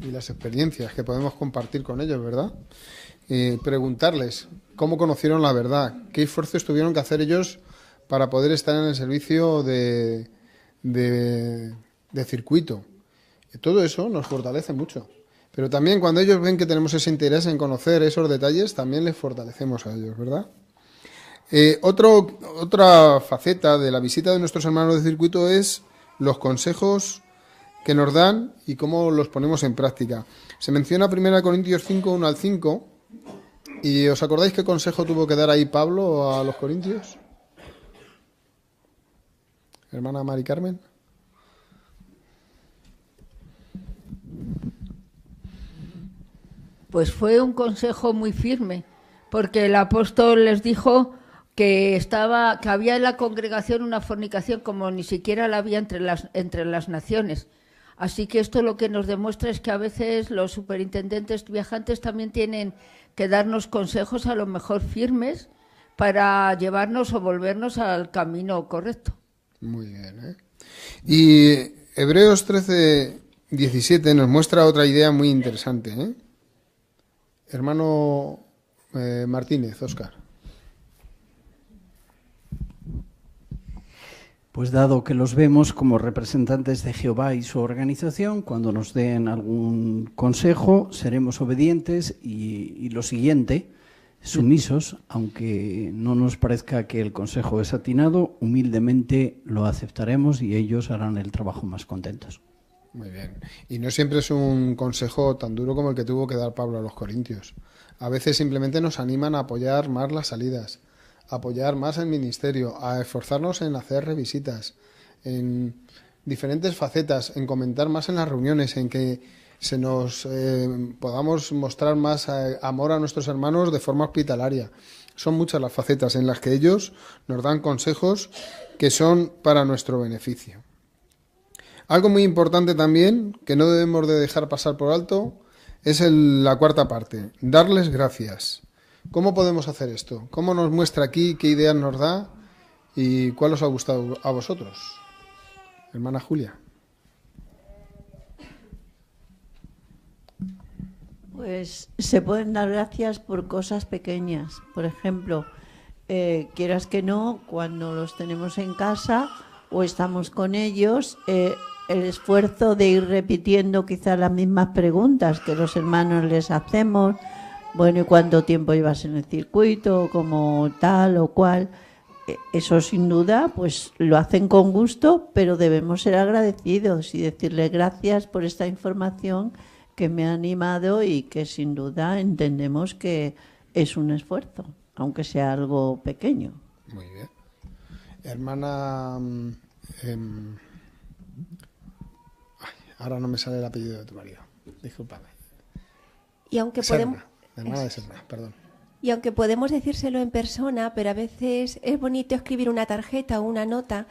Y las experiencias que podemos compartir con ellos, ¿verdad? Preguntarles cómo conocieron la verdad, qué esfuerzos tuvieron que hacer ellos para poder estar en el servicio de circuito. Y todo eso nos fortalece mucho. Pero también cuando ellos ven que tenemos ese interés en conocer esos detalles, también les fortalecemos a ellos, ¿verdad? Otra faceta de la visita de nuestros hermanos de circuito es los consejos que nos dan y cómo los ponemos en práctica. Se menciona 1 Corintios 5, 1 al 5, y ¿os acordáis qué consejo tuvo que dar ahí Pablo a los corintios? Hermana Mari Carmen. Pues fue un consejo muy firme, porque el apóstol les dijo que había en la congregación una fornicación como ni siquiera la había entre las naciones. Así que esto lo que nos demuestra es que a veces los superintendentes viajantes también tienen que darnos consejos a lo mejor firmes para llevarnos o volvernos al camino correcto. Muy bien, Y Hebreos 13, 17 nos muestra otra idea muy interesante, Hermano Martínez, Óscar. Pues dado que los vemos como representantes de Jehová y su organización, cuando nos den algún consejo, seremos obedientes y lo siguiente, sumisos, aunque no nos parezca que el consejo es atinado, humildemente lo aceptaremos y ellos harán el trabajo más contentos. Muy bien. Y no siempre es un consejo tan duro como el que tuvo que dar Pablo a los corintios. A veces simplemente nos animan a apoyar más las salidas, a apoyar más el ministerio, a esforzarnos en hacer revisitas, en diferentes facetas, en comentar más en las reuniones, en que se nos podamos mostrar más amor a nuestros hermanos de forma hospitalaria. Son muchas las facetas en las que ellos nos dan consejos que son para nuestro beneficio. Algo muy importante también, que no debemos de dejar pasar por alto, es la cuarta parte, darles gracias. ¿Cómo podemos hacer esto? ¿Cómo nos muestra aquí, qué ideas nos da y cuál os ha gustado a vosotros? Hermana Julia. Pues se pueden dar gracias por cosas pequeñas. Por ejemplo, quieras que no, cuando los tenemos en casa o estamos con ellos, el esfuerzo de ir repitiendo quizás las mismas preguntas que los hermanos les hacemos, bueno, ¿y cuánto tiempo llevas en el circuito? Como tal o cual. Eso sin duda pues lo hacen con gusto, pero debemos ser agradecidos y decirle gracias por esta información que me ha animado y que sin duda entendemos que es un esfuerzo, aunque sea algo pequeño. Muy bien. Hermana... ahora no me sale el apellido de tu marido. Discúlpame. Y aunque Serna, hermana de Serna, perdón. Y aunque podemos decírselo en persona, pero a veces es bonito escribir una tarjeta o una nota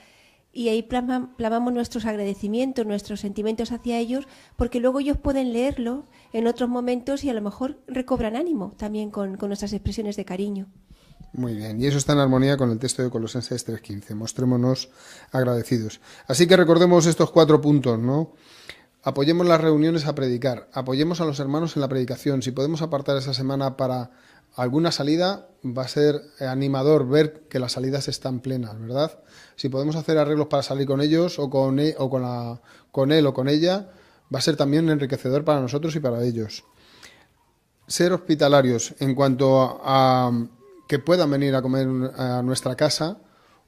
y ahí plasmamos nuestros agradecimientos, nuestros sentimientos hacia ellos, porque luego ellos pueden leerlo en otros momentos y a lo mejor recobran ánimo también con nuestras expresiones de cariño. Muy bien, y eso está en armonía con el texto de Colosenses 3:15. Mostrémonos agradecidos. Así que recordemos estos 4 puntos, ¿no? Apoyemos las reuniones a predicar, apoyemos a los hermanos en la predicación. Si podemos apartar esa semana para alguna salida, va a ser animador ver que las salidas están plenas, ¿verdad? Si podemos hacer arreglos para salir con ellos o con él o con ella, va a ser también enriquecedor para nosotros y para ellos. Ser hospitalarios en cuanto a que puedan venir a comer a nuestra casa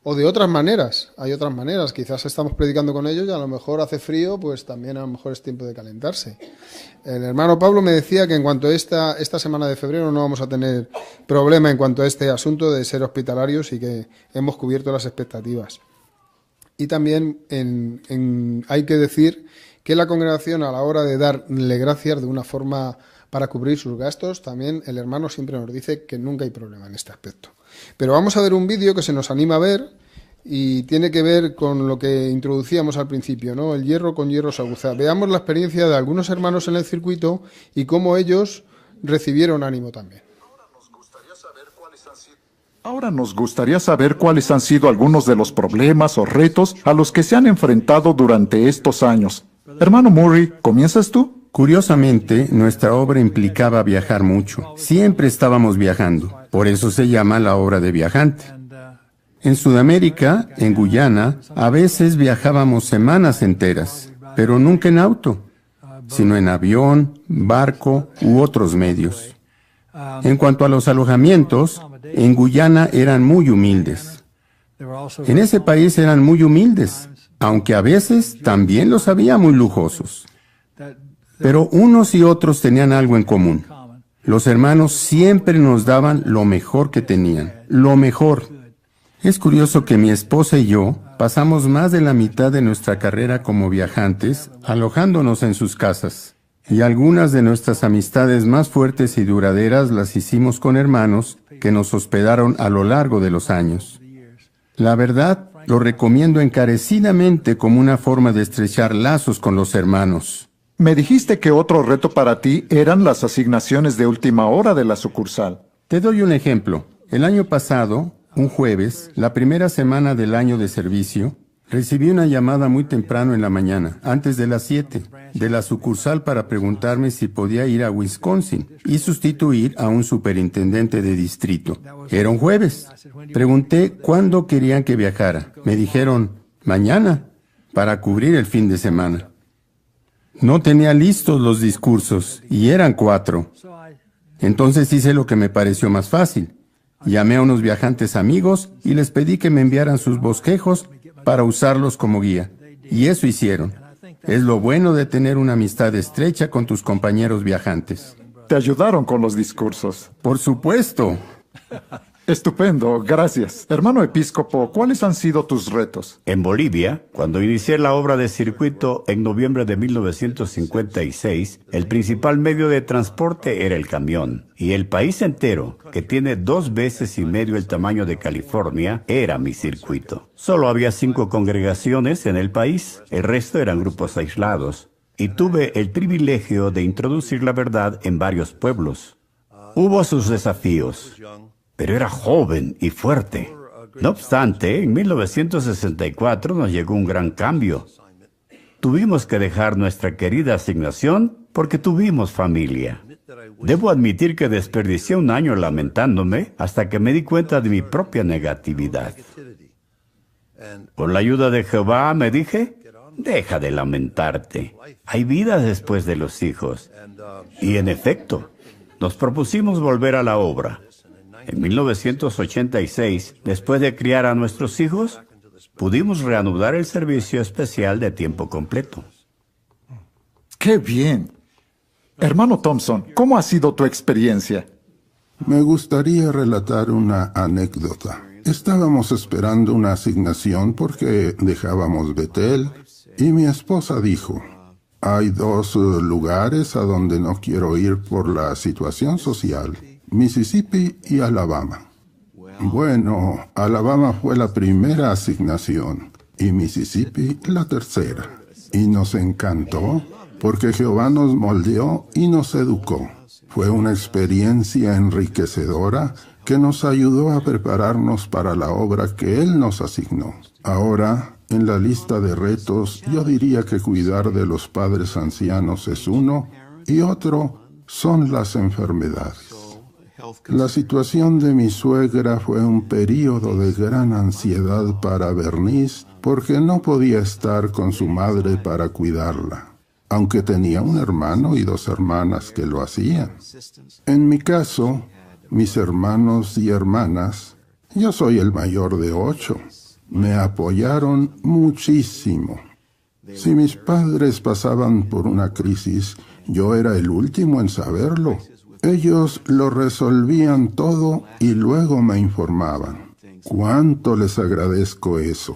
o de otras maneras. Hay otras maneras. Quizás estamos predicando con ellos y a lo mejor hace frío, pues también a lo mejor es tiempo de calentarse. El hermano Pablo me decía que en cuanto a esta semana de febrero no vamos a tener problema en cuanto a este asunto de ser hospitalarios y que hemos cubierto las expectativas. Y también hay que decir que la congregación, a la hora de darle gracias de una forma para cubrir sus gastos, también el hermano siempre nos dice que nunca hay problema en este aspecto. Pero vamos a ver un vídeo que se nos anima a ver y tiene que ver con lo que introducíamos al principio, ¿no? El hierro con hierro se aguza. Veamos la experiencia de algunos hermanos en el circuito y cómo ellos recibieron ánimo también. Ahora nos gustaría saber cuáles han sido algunos de los problemas o retos a los que se han enfrentado durante estos años. Hermano Murray, ¿comienzas tú? Curiosamente, nuestra obra implicaba viajar mucho. Siempre estábamos viajando. Por eso se llama la obra de viajante. En Sudamérica, en Guyana, a veces viajábamos semanas enteras, pero nunca en auto, sino en avión, barco u otros medios. En cuanto a los alojamientos, en Guyana eran muy humildes. En ese país eran muy humildes, aunque a veces también los había muy lujosos. Pero unos y otros tenían algo en común. Los hermanos siempre nos daban lo mejor que tenían, lo mejor. Es curioso que mi esposa y yo pasamos más de la mitad de nuestra carrera como viajantes alojándonos en sus casas. Y algunas de nuestras amistades más fuertes y duraderas las hicimos con hermanos que nos hospedaron a lo largo de los años. La verdad, lo recomiendo encarecidamente como una forma de estrechar lazos con los hermanos. Me dijiste que otro reto para ti eran las asignaciones de última hora de la sucursal. Te doy un ejemplo. El año pasado, un jueves, la primera semana del año de servicio, recibí una llamada muy temprano en la mañana, antes de las 7, de la sucursal para preguntarme si podía ir a Wisconsin y sustituir a un superintendente de distrito. Era un jueves. Pregunté cuándo querían que viajara. Me dijeron, mañana, para cubrir el fin de semana. No tenía listos los discursos, y eran 4. Entonces hice lo que me pareció más fácil. Llamé a unos viajantes amigos y les pedí que me enviaran sus bosquejos para usarlos como guía. Y eso hicieron. Es lo bueno de tener una amistad estrecha con tus compañeros viajantes. ¿Te ayudaron con los discursos? Por supuesto. Estupendo, gracias. Hermano episcopo, ¿cuáles han sido tus retos? En Bolivia, cuando inicié la obra de circuito en noviembre de 1956, el principal medio de transporte era el camión. Y el país entero, que tiene 2 veces y medio el tamaño de California, era mi circuito. Solo había 5 congregaciones en el país, el resto eran grupos aislados. Y tuve el privilegio de introducir la verdad en varios pueblos. Hubo sus desafíos, pero era joven y fuerte. No obstante, en 1964 nos llegó un gran cambio. Tuvimos que dejar nuestra querida asignación porque tuvimos familia. Debo admitir que desperdicié un año lamentándome hasta que me di cuenta de mi propia negatividad. Con la ayuda de Jehová me dije, deja de lamentarte. Hay vida después de los hijos. Y en efecto, nos propusimos volver a la obra. En 1986, después de criar a nuestros hijos, pudimos reanudar el servicio especial de tiempo completo. ¡Qué bien! Hermano Thompson, ¿cómo ha sido tu experiencia? Me gustaría relatar una anécdota. Estábamos esperando una asignación porque dejábamos Betel y mi esposa dijo, hay 2 lugares a donde no quiero ir por la situación social. Mississippi y Alabama. Bueno, Alabama fue la primera asignación y Mississippi la tercera. Y nos encantó porque Jehová nos moldeó y nos educó. Fue una experiencia enriquecedora que nos ayudó a prepararnos para la obra que Él nos asignó. Ahora, en la lista de retos, yo diría que cuidar de los padres ancianos es uno y otro son las enfermedades. La situación de mi suegra fue un período de gran ansiedad para Bernice porque no podía estar con su madre para cuidarla, aunque tenía un hermano y 2 hermanas que lo hacían. En mi caso, mis hermanos y hermanas, yo soy el mayor de 8, me apoyaron muchísimo. Si mis padres pasaban por una crisis, yo era el último en saberlo. Ellos lo resolvían todo y luego me informaban. ¿Cuánto les agradezco eso?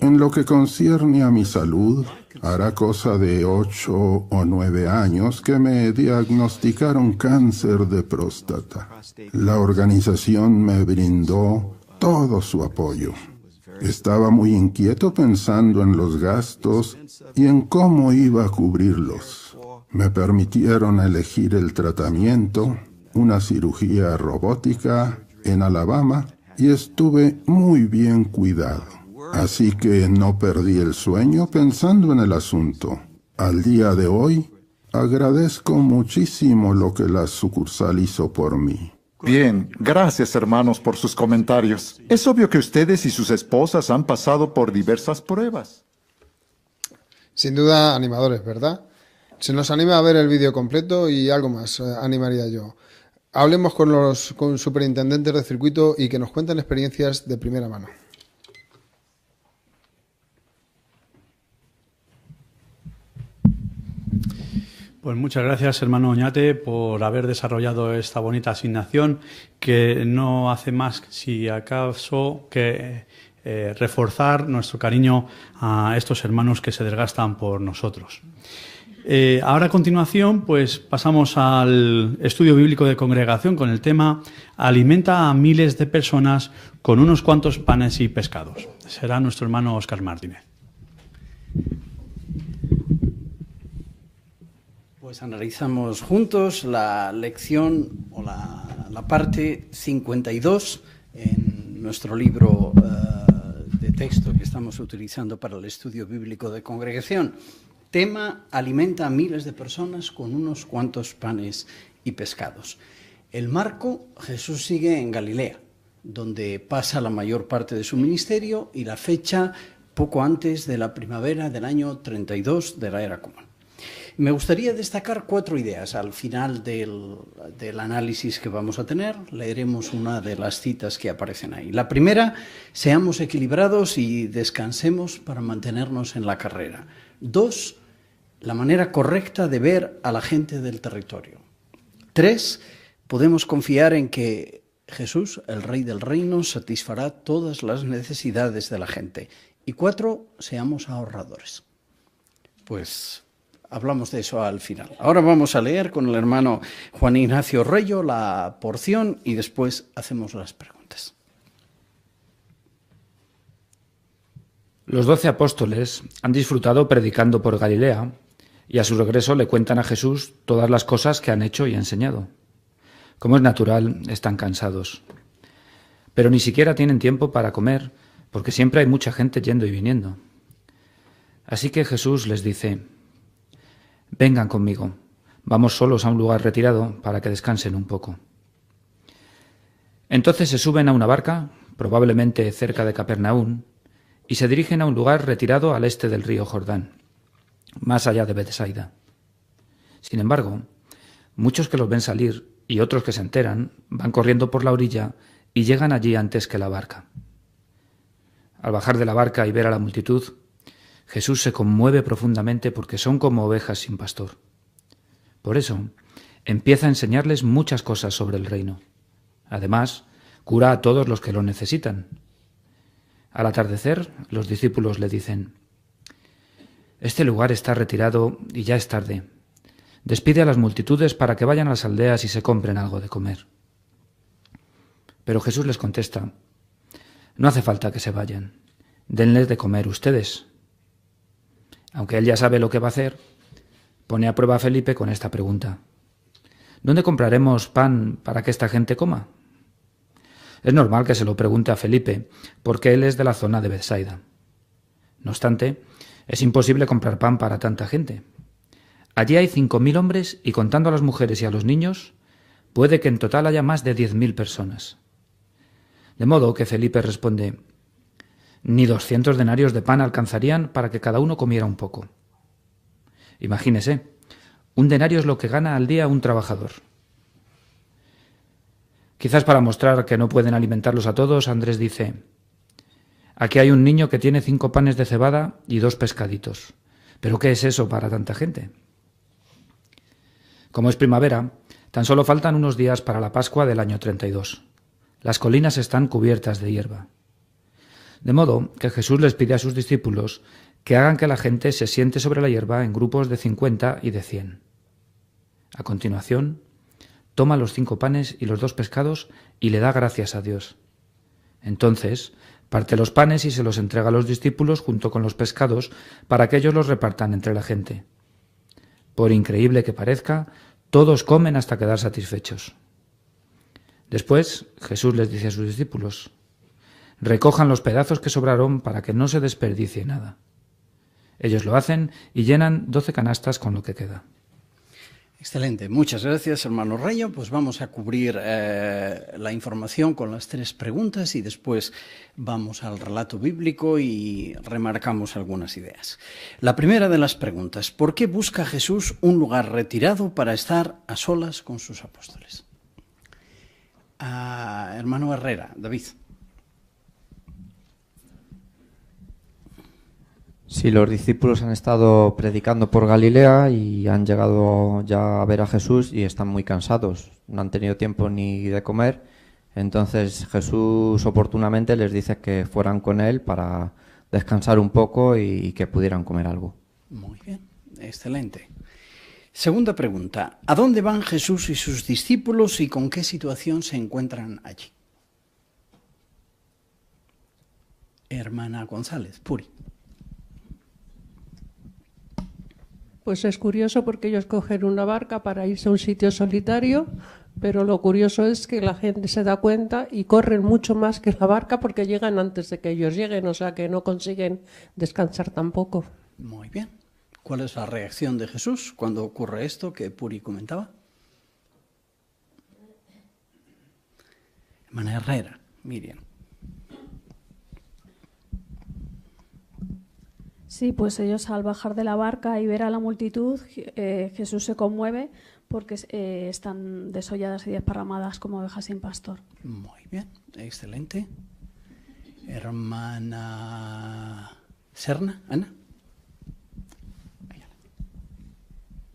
En lo que concierne a mi salud, hará cosa de 8 o 9 años que me diagnosticaron cáncer de próstata. La organización me brindó todo su apoyo. Estaba muy inquieto pensando en los gastos y en cómo iba a cubrirlos. Me permitieron elegir el tratamiento, una cirugía robótica en Alabama, y estuve muy bien cuidado. Así que no perdí el sueño pensando en el asunto. Al día de hoy, agradezco muchísimo lo que la sucursal hizo por mí. Bien, gracias hermanos por sus comentarios. Es obvio que ustedes y sus esposas han pasado por diversas pruebas. Sin duda, animadores, ¿verdad? Se nos anima a ver el vídeo completo y algo más, animaría yo. Hablemos con superintendentes de circuito y que nos cuenten experiencias de primera mano. Pues muchas gracias, hermano Oñate, por haber desarrollado esta bonita asignación que no hace más, si acaso, que reforzar nuestro cariño a estos hermanos que se desgastan por nosotros. Ahora a continuación, pues pasamos al estudio bíblico de congregación con el tema Alimenta a miles de personas con unos cuantos panes y pescados. Será nuestro hermano Óscar Martínez. Pues analizamos juntos la lección o la parte 52 en nuestro libro de texto que estamos utilizando para el estudio bíblico de congregación. Tema: alimenta a miles de personas con unos cuantos panes y pescados. El marco: Jesús sigue en Galilea, donde pasa la mayor parte de su ministerio, y la fecha poco antes de la primavera del año 32 de la era común. Me gustaría destacar 4 ideas al final del análisis que vamos a tener. Leeremos una de las citas que aparecen ahí. La primera: seamos equilibrados y descansemos para mantenernos en la carrera. 2, la manera correcta de ver a la gente del territorio. 3, podemos confiar en que Jesús, el Rey del Reino, satisfará todas las necesidades de la gente. Y 4, seamos ahorradores. Pues hablamos de eso al final. Ahora vamos a leer con el hermano Juan Ignacio Reyo la porción y después hacemos las preguntas. Los 12 apóstoles han disfrutado predicando por Galilea y a su regreso le cuentan a Jesús todas las cosas que han hecho y enseñado. Como es natural, están cansados. Pero ni siquiera tienen tiempo para comer porque siempre hay mucha gente yendo y viniendo. Así que Jesús les dice: vengan conmigo, vamos solos a un lugar retirado para que descansen un poco. Entonces se suben a una barca, probablemente cerca de Capernaum, y se dirigen a un lugar retirado al este del río Jordán, más allá de Betsaida. Sin embargo, muchos que los ven salir y otros que se enteran van corriendo por la orilla y llegan allí antes que la barca. Al bajar de la barca y ver a la multitud, Jesús se conmueve profundamente porque son como ovejas sin pastor. Por eso, empieza a enseñarles muchas cosas sobre el reino. Además, cura a todos los que lo necesitan. Al atardecer, los discípulos le dicen: este lugar está retirado y ya es tarde. Despide a las multitudes para que vayan a las aldeas y se compren algo de comer. Pero Jesús les contesta: no hace falta que se vayan. Denles de comer ustedes. Aunque él ya sabe lo que va a hacer, pone a prueba a Felipe con esta pregunta: ¿dónde compraremos pan para que esta gente coma? Es normal que se lo pregunte a Felipe, porque él es de la zona de Betsaida. No obstante, es imposible comprar pan para tanta gente. Allí hay 5.000 hombres y, contando a las mujeres y a los niños, puede que en total haya más de 10.000 personas. De modo que Felipe responde: ni 200 denarios de pan alcanzarían para que cada uno comiera un poco. Imagínese, un denario es lo que gana al día un trabajador. Quizás para mostrar que no pueden alimentarlos a todos, Andrés dice: aquí hay un niño que tiene 5 panes de cebada y 2 pescaditos. ¿Pero qué es eso para tanta gente? Como es primavera, tan solo faltan unos días para la Pascua del año 32. Las colinas están cubiertas de hierba. De modo que Jesús les pide a sus discípulos que hagan que la gente se siente sobre la hierba en grupos de 50 y de 100. A continuación, toma los 5 panes y los 2 pescados y le da gracias a Dios. Entonces, Parte los panes y se los entrega a los discípulos junto con los pescados para que ellos los repartan entre la gente. Por increíble que parezca, todos comen hasta quedar satisfechos. Después, Jesús les dice a sus discípulos: recojan los pedazos que sobraron para que no se desperdicie nada. Ellos lo hacen y llenan 12 canastas con lo que queda. Excelente, muchas gracias, hermano Reyo. Pues vamos a cubrir la información con las 3 preguntas y después vamos al relato bíblico y remarcamos algunas ideas. La primera de las preguntas: ¿por qué busca Jesús un lugar retirado para estar a solas con sus apóstoles? Hermano Herrera, David. Sí, los discípulos han estado predicando por Galilea y han llegado ya a ver a Jesús y están muy cansados. No han tenido tiempo ni de comer. Entonces Jesús oportunamente les dice que fueran con él para descansar un poco y que pudieran comer algo. Muy bien, excelente. Segunda pregunta: ¿a dónde van Jesús y sus discípulos y con qué situación se encuentran allí? Hermana González, Puri. Pues es curioso porque ellos cogen una barca para irse a un sitio solitario, pero lo curioso es que la gente se da cuenta y corren mucho más que la barca porque llegan antes de que ellos lleguen, o sea que no consiguen descansar tampoco. Muy bien. ¿Cuál es la reacción de Jesús cuando ocurre esto que Puri comentaba? Hermana Herrera, Miriam. Sí, pues ellos al bajar de la barca y ver a la multitud, Jesús se conmueve porque están desolladas y desparramadas como ovejas sin pastor. Muy bien, excelente. Hermana Serna, Ana.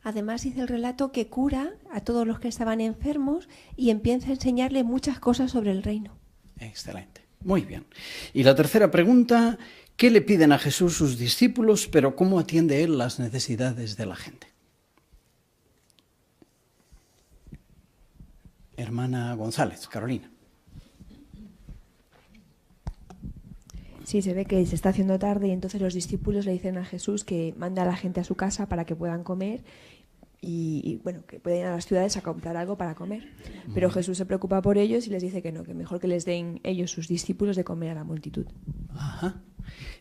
Además dice el relato que cura a todos los que estaban enfermos y empieza a enseñarle muchas cosas sobre el reino. Excelente, muy bien. Y la tercera pregunta: ¿qué le piden a Jesús sus discípulos, pero cómo atiende él las necesidades de la gente? Hermana González, Carolina. Sí, se ve que se está haciendo tarde y entonces los discípulos le dicen a Jesús que manda a la gente a su casa para que puedan comer y bueno, que pueden ir a las ciudades a comprar algo para comer. Pero Jesús se preocupa por ellos y les dice que no, que mejor que les den ellos, sus discípulos, de comer a la multitud. Ajá.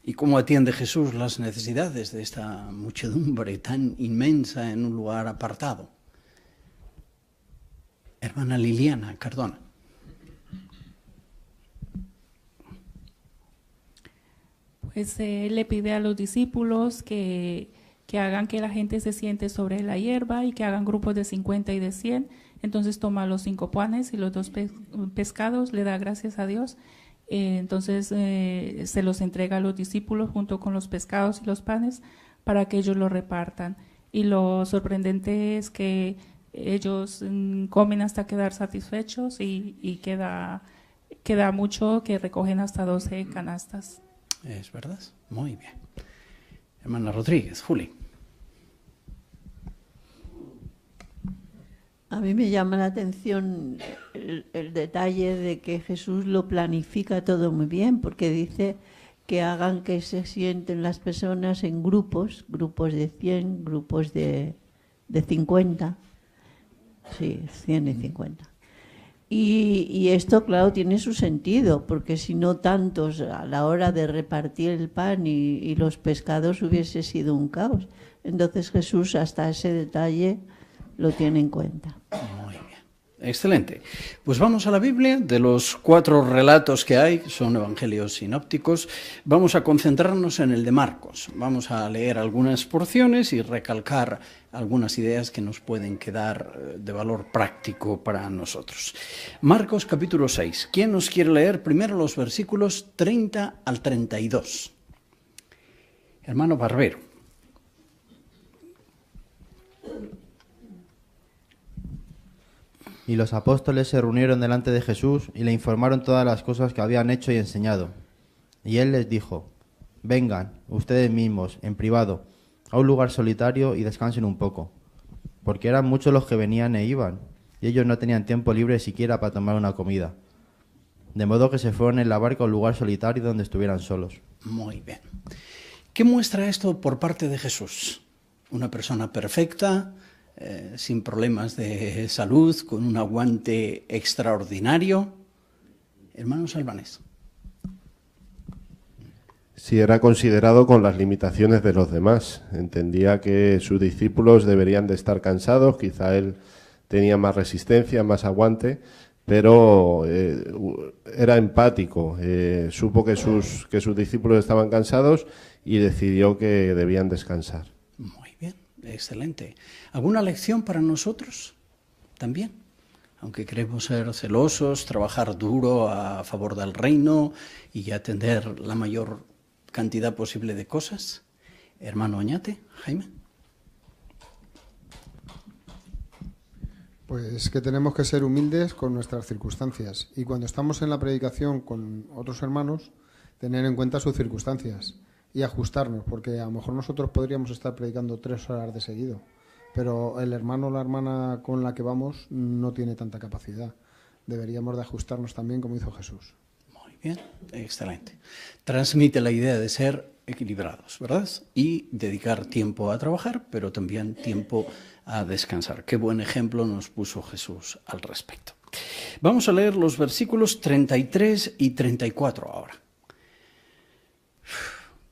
¿Y cómo atiende Jesús las necesidades de esta muchedumbre tan inmensa en un lugar apartado? Hermana Liliana Cardona. Pues le pide a los discípulos que hagan que la gente se siente sobre la hierba y que hagan grupos de 50 y de 100. Entonces toma los 5 panes y los 2 pescados, le da gracias a Dios. Entonces se los entrega a los discípulos junto con los pescados y los panes para que ellos lo repartan. Y lo sorprendente es que ellos comen hasta quedar satisfechos y queda mucho, que recogen hasta 12 canastas. Es verdad, muy bien. Hermana Rodríguez, Juli. A mí me llama la atención el detalle de que Jesús lo planifica todo muy bien, porque dice que hagan que se sienten las personas en grupos de 100, grupos de 50. Sí, 100 y 50. Y esto, claro, tiene su sentido, porque si no tantos a la hora de repartir el pan y los pescados hubiese sido un caos. Entonces Jesús hasta ese detalle lo tiene en cuenta. Muy bien. Excelente. Pues vamos a la Biblia. De los 4 relatos que hay, son evangelios sinópticos, vamos a concentrarnos en el de Marcos. Vamos a leer algunas porciones y recalcar algunas ideas que nos pueden quedar de valor práctico para nosotros. Marcos capítulo 6. ¿Quién nos quiere leer primero los versículos 30 al 32? Hermano Barbero. Y los apóstoles se reunieron delante de Jesús y le informaron todas las cosas que habían hecho y enseñado. Y él les dijo: vengan, ustedes mismos, en privado, a un lugar solitario y descansen un poco, porque eran muchos los que venían e iban, y ellos no tenían tiempo libre siquiera para tomar una comida. de modo que se fueron en la barca a un lugar solitario donde estuvieran solos. Muy bien. ¿Qué muestra esto por parte de Jesús? Una persona perfecta, sin problemas de salud, con un aguante extraordinario. Hermanos Albanés. Sí, era considerado con las limitaciones de los demás. Entendía que sus discípulos deberían de estar cansados, quizá él tenía más resistencia, más aguante, pero era empático. Supo que sus discípulos estaban cansados y decidió que debían descansar. Muy bien, excelente. ¿Alguna lección para nosotros también? Aunque queremos ser celosos, trabajar duro a favor del reino y atender la mayor cantidad posible de cosas. Hermano Oñate, Jaime. Pues que tenemos que ser humildes con nuestras circunstancias y cuando estamos en la predicación con otros hermanos, tener en cuenta sus circunstancias y ajustarnos, porque a lo mejor nosotros podríamos estar predicando 3 horas de seguido, pero el hermano o la hermana con la que vamos no tiene tanta capacidad. Deberíamos de ajustarnos también como hizo Jesús. Muy bien, excelente. Transmite la idea de ser equilibrados, ¿verdad? Y dedicar tiempo a trabajar, pero también tiempo a descansar. Qué buen ejemplo nos puso Jesús al respecto. Vamos a leer los versículos 33 y 34 ahora.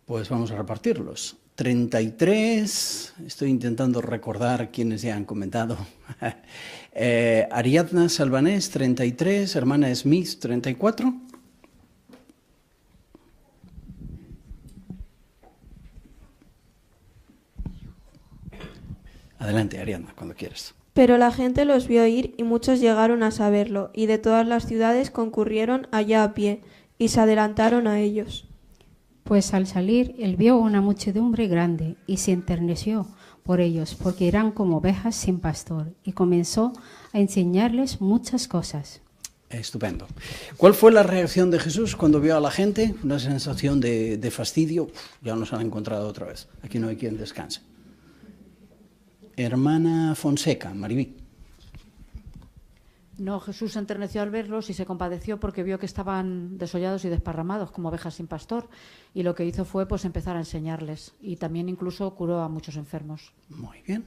Pues vamos a repartirlos. 33, estoy intentando recordar quienes ya han comentado. Ariadna Salvanés, 33, hermana Smith, 34. Adelante, Ariadna, cuando quieras. Pero la gente los vio ir y muchos llegaron a saberlo, y de todas las ciudades concurrieron allá a pie, y se adelantaron a ellos. Pues al salir, él vio una muchedumbre grande, y se enterneció por ellos, porque eran como ovejas sin pastor, y comenzó a enseñarles muchas cosas. Estupendo. ¿Cuál fue la reacción de Jesús cuando vio a la gente? Una sensación de fastidio. Ya nos han encontrado otra vez. Aquí no hay quien descanse. Hermana Fonseca, Maribí. No, Jesús se enterneció al verlos y se compadeció porque vio que estaban desollados y desparramados como ovejas sin pastor, y lo que hizo fue pues empezar a enseñarles, y también incluso curó a muchos enfermos. Muy bien.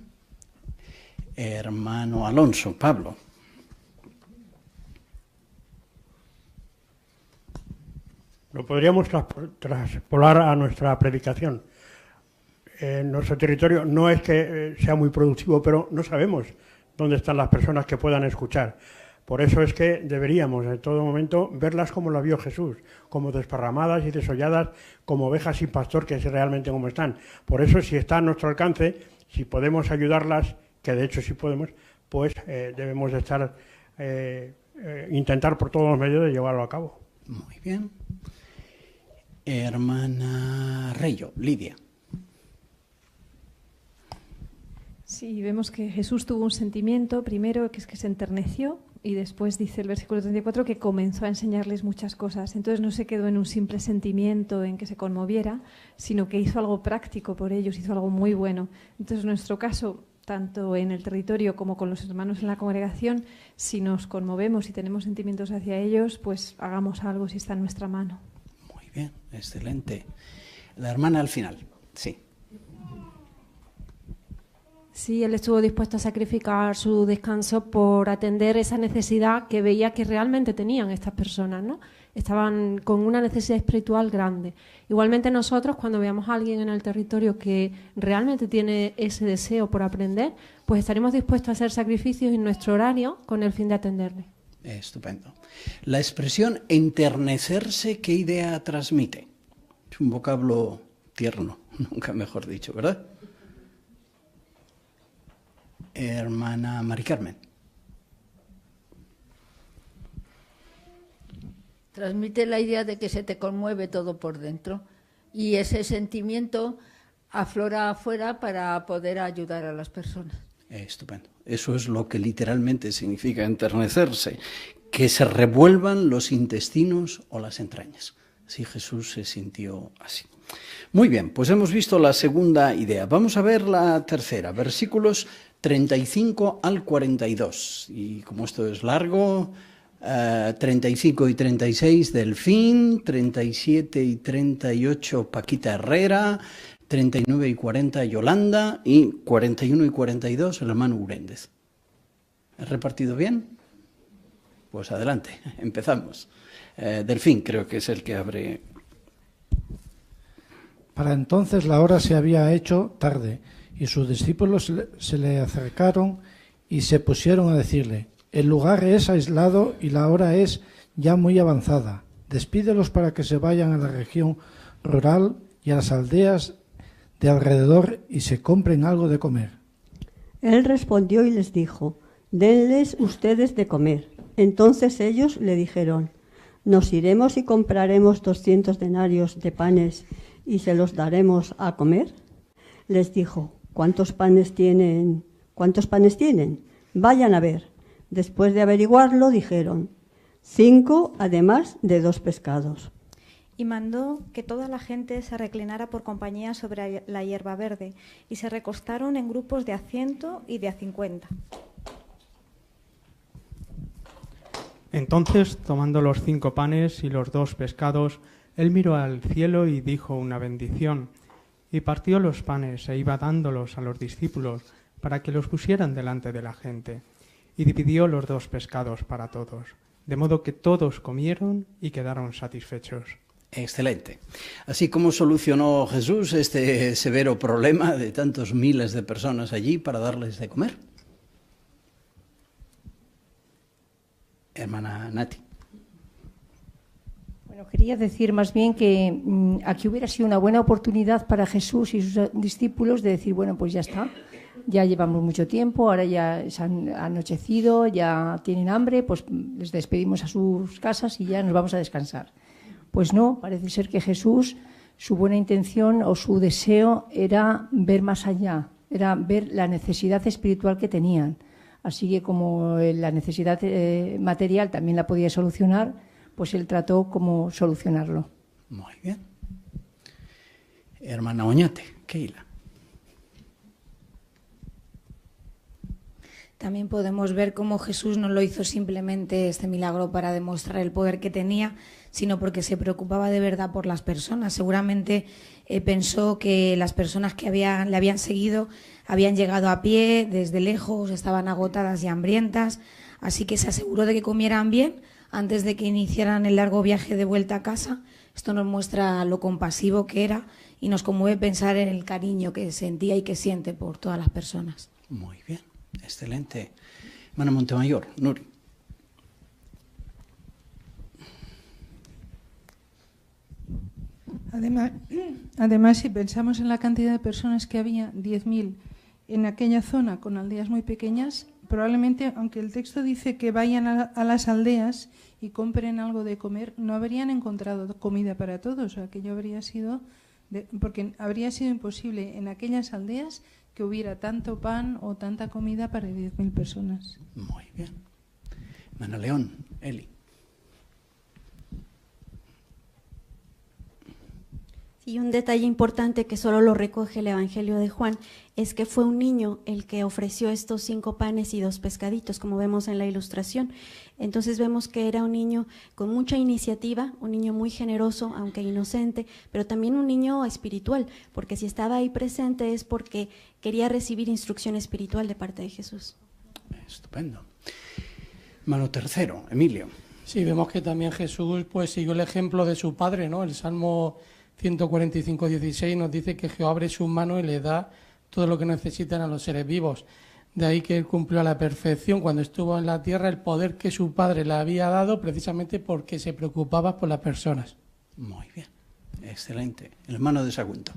Hermano Alonso, Pablo. Lo podríamos traspolar a nuestra predicación. En nuestro territorio no es que sea muy productivo, pero no sabemos dónde están las personas que puedan escuchar. Por eso es que deberíamos en todo momento verlas como la vio Jesús, como desparramadas y desolladas, como ovejas sin pastor, que es realmente como están. Por eso, si está a nuestro alcance, si podemos ayudarlas, que de hecho sí podemos, pues debemos de estar, intentar por todos los medios de llevarlo a cabo. Muy bien. Hermana Reyo, Lidia. Sí, vemos que Jesús tuvo un sentimiento, primero que es que se enterneció, y después dice el versículo 34 que comenzó a enseñarles muchas cosas. Entonces no se quedó en un simple sentimiento, en que se conmoviera, sino que hizo algo práctico por ellos, hizo algo muy bueno. Entonces en nuestro caso, tanto en el territorio como con los hermanos en la congregación, si nos conmovemos y tenemos sentimientos hacia ellos, pues hagamos algo si está en nuestra mano. Muy bien, excelente. La hermana al final, sí. Sí, él estuvo dispuesto a sacrificar su descanso por atender esa necesidad que veía que realmente tenían estas personas, ¿no? Estaban con una necesidad espiritual grande. Igualmente nosotros, cuando veamos a alguien en el territorio que realmente tiene ese deseo por aprender, pues estaremos dispuestos a hacer sacrificios en nuestro horario con el fin de atenderle. Estupendo. La expresión enternecerse, ¿qué idea transmite? Es un vocablo tierno, nunca mejor dicho, ¿verdad? Hermana Mari Carmen. Transmite la idea de que se te conmueve todo por dentro y ese sentimiento aflora afuera para poder ayudar a las personas. Estupendo. Eso es lo que literalmente significa enternecerse, que se revuelvan los intestinos o las entrañas. Así Jesús se sintió así. Muy bien, pues hemos visto la segunda idea. Vamos a ver la tercera, versículos 35 al 42. Y como esto es largo, 35 y 36 Delfín, 37 y 38 Paquita Herrera, 39 y 40 Yolanda y 41 y 42 el hermano Uréndez. ¿He repartido bien? Pues adelante, empezamos. Delfín creo que es el que abre. Para entonces la hora se había hecho tarde y sus discípulos se le acercaron y se pusieron a decirle: el lugar es aislado y la hora es ya muy avanzada. Despídelos para que se vayan a la región rural y a las aldeas de alrededor y se compren algo de comer. Él respondió y les dijo: denles ustedes de comer. Entonces ellos le dijeron: ¿nos iremos y compraremos 200 denarios de panes y se los daremos a comer? Les dijo: ¿cuántos panes tienen? Vayan a ver. Después de averiguarlo, dijeron: 5, además de 2 pescados. Y mandó que toda la gente se reclinara por compañía sobre la hierba verde, y se recostaron en grupos de a 100 y de a 50. Entonces, tomando los 5 panes y los 2 pescados, él miró al cielo y dijo una bendición, y partió los panes e iba dándolos a los discípulos para que los pusieran delante de la gente. Y dividió los 2 pescados para todos, de modo que todos comieron y quedaron satisfechos. Excelente. Así como solucionó Jesús este severo problema de tantos miles de personas allí para darles de comer. Hermana Nati. Bueno, quería decir más bien que aquí hubiera sido una buena oportunidad para Jesús y sus discípulos de decir, bueno, pues ya está. Ya llevamos mucho tiempo, ahora ya se han anochecido, ya tienen hambre, pues les despedimos a sus casas y ya nos vamos a descansar. Pues no, parece ser que Jesús, su buena intención o su deseo era ver más allá, era ver la necesidad espiritual que tenían. Así que como la necesidad material también la podía solucionar, pues él trató como solucionarlo. Muy bien. Hermana Oñate, Keila. También podemos ver cómo Jesús no lo hizo simplemente este milagro para demostrar el poder que tenía, sino porque se preocupaba de verdad por las personas. Seguramente pensó que las personas que le habían seguido habían llegado a pie, desde lejos, estaban agotadas y hambrientas, así que se aseguró de que comieran bien antes de que iniciaran el largo viaje de vuelta a casa. Esto nos muestra lo compasivo que era y nos conmueve pensar en el cariño que sentía y que siente por todas las personas. Muy bien. Excelente. Hermana Montemayor, Nuri. Además, si pensamos en la cantidad de personas que había, 10.000, en aquella zona con aldeas muy pequeñas, probablemente, aunque el texto dice que vayan a las aldeas y compren algo de comer, no habrían encontrado comida para todos. Aquello habría sido, porque habría sido imposible en aquellas aldeas que hubiera tanto pan o tanta comida para 10.000 personas. Muy bien. Hermana León, Eli. Y un detalle importante que solo lo recoge el Evangelio de Juan es que fue un niño el que ofreció estos 5 panes y 2 pescaditos, como vemos en la ilustración. Entonces vemos que era un niño con mucha iniciativa, un niño muy generoso, aunque inocente, pero también un niño espiritual, porque si estaba ahí presente es porque quería recibir instrucción espiritual de parte de Jesús. Estupendo. Hermano tercero, Emilio. Sí, vemos que también Jesús pues siguió el ejemplo de su padre, ¿no? El Salmo 145:16 nos dice que Jehová abre sus manos y le da todo lo que necesitan a los seres vivos. De ahí que él cumplió a la perfección cuando estuvo en la tierra el poder que su padre le había dado precisamente porque se preocupaba por las personas. Muy bien, excelente. El hermano de Sagunto.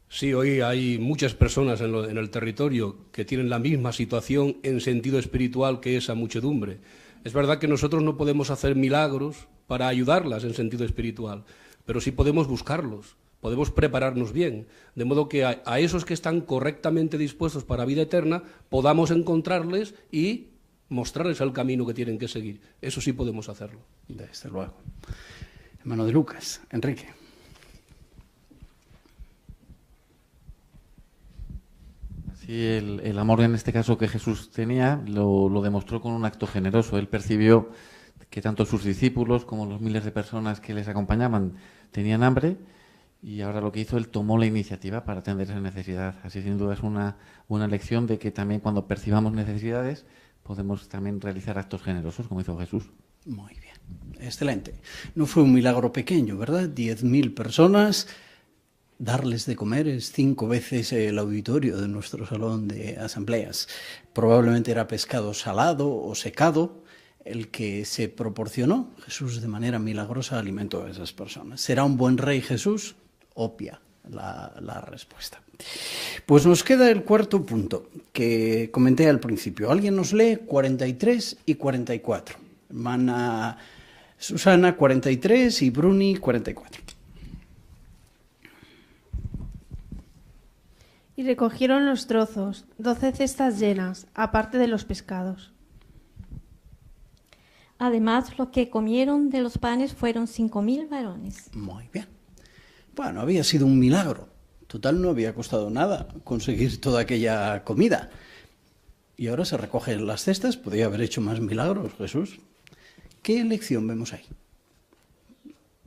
Sí, hoy hay muchas personas en el territorio que tienen la misma situación en sentido espiritual que esa muchedumbre. Es verdad que nosotros no podemos hacer milagros para ayudarlas en sentido espiritual, pero sí podemos buscarlos, podemos prepararnos bien, de modo que a esos que están correctamente dispuestos para vida eterna podamos encontrarles y mostrarles el camino que tienen que seguir. Eso sí podemos hacerlo. Desde luego. Hermano de Lucas, Enrique. Sí, el amor en este caso que Jesús tenía lo demostró con un acto generoso. Él percibió que tanto sus discípulos como los miles de personas que les acompañaban tenían hambre, y ahora lo que hizo, él tomó la iniciativa para atender esa necesidad. Así sin duda es una lección de que también cuando percibamos necesidades podemos también realizar actos generosos como hizo Jesús. Muy bien, excelente. No fue un milagro pequeño, ¿verdad? 10.000 personas, darles de comer es 5 veces el auditorio de nuestro salón de asambleas. Probablemente era pescado salado o secado el que se proporcionó. Jesús de manera milagrosa alimentó a esas personas. ¿Será un buen rey Jesús? Obvia la respuesta. Pues nos queda el cuarto punto que comenté al principio. ¿Alguien nos lee 43 y 44? Hermana Susana 43 y Bruni 44. Y recogieron los trozos, 12 cestas llenas, aparte de los pescados. Además, lo que comieron de los panes fueron 5.000 varones. Muy bien. Bueno, había sido un milagro. Total, no había costado nada conseguir toda aquella comida. Y ahora se recogen las cestas. Podría haber hecho más milagros, Jesús. ¿Qué lección vemos ahí?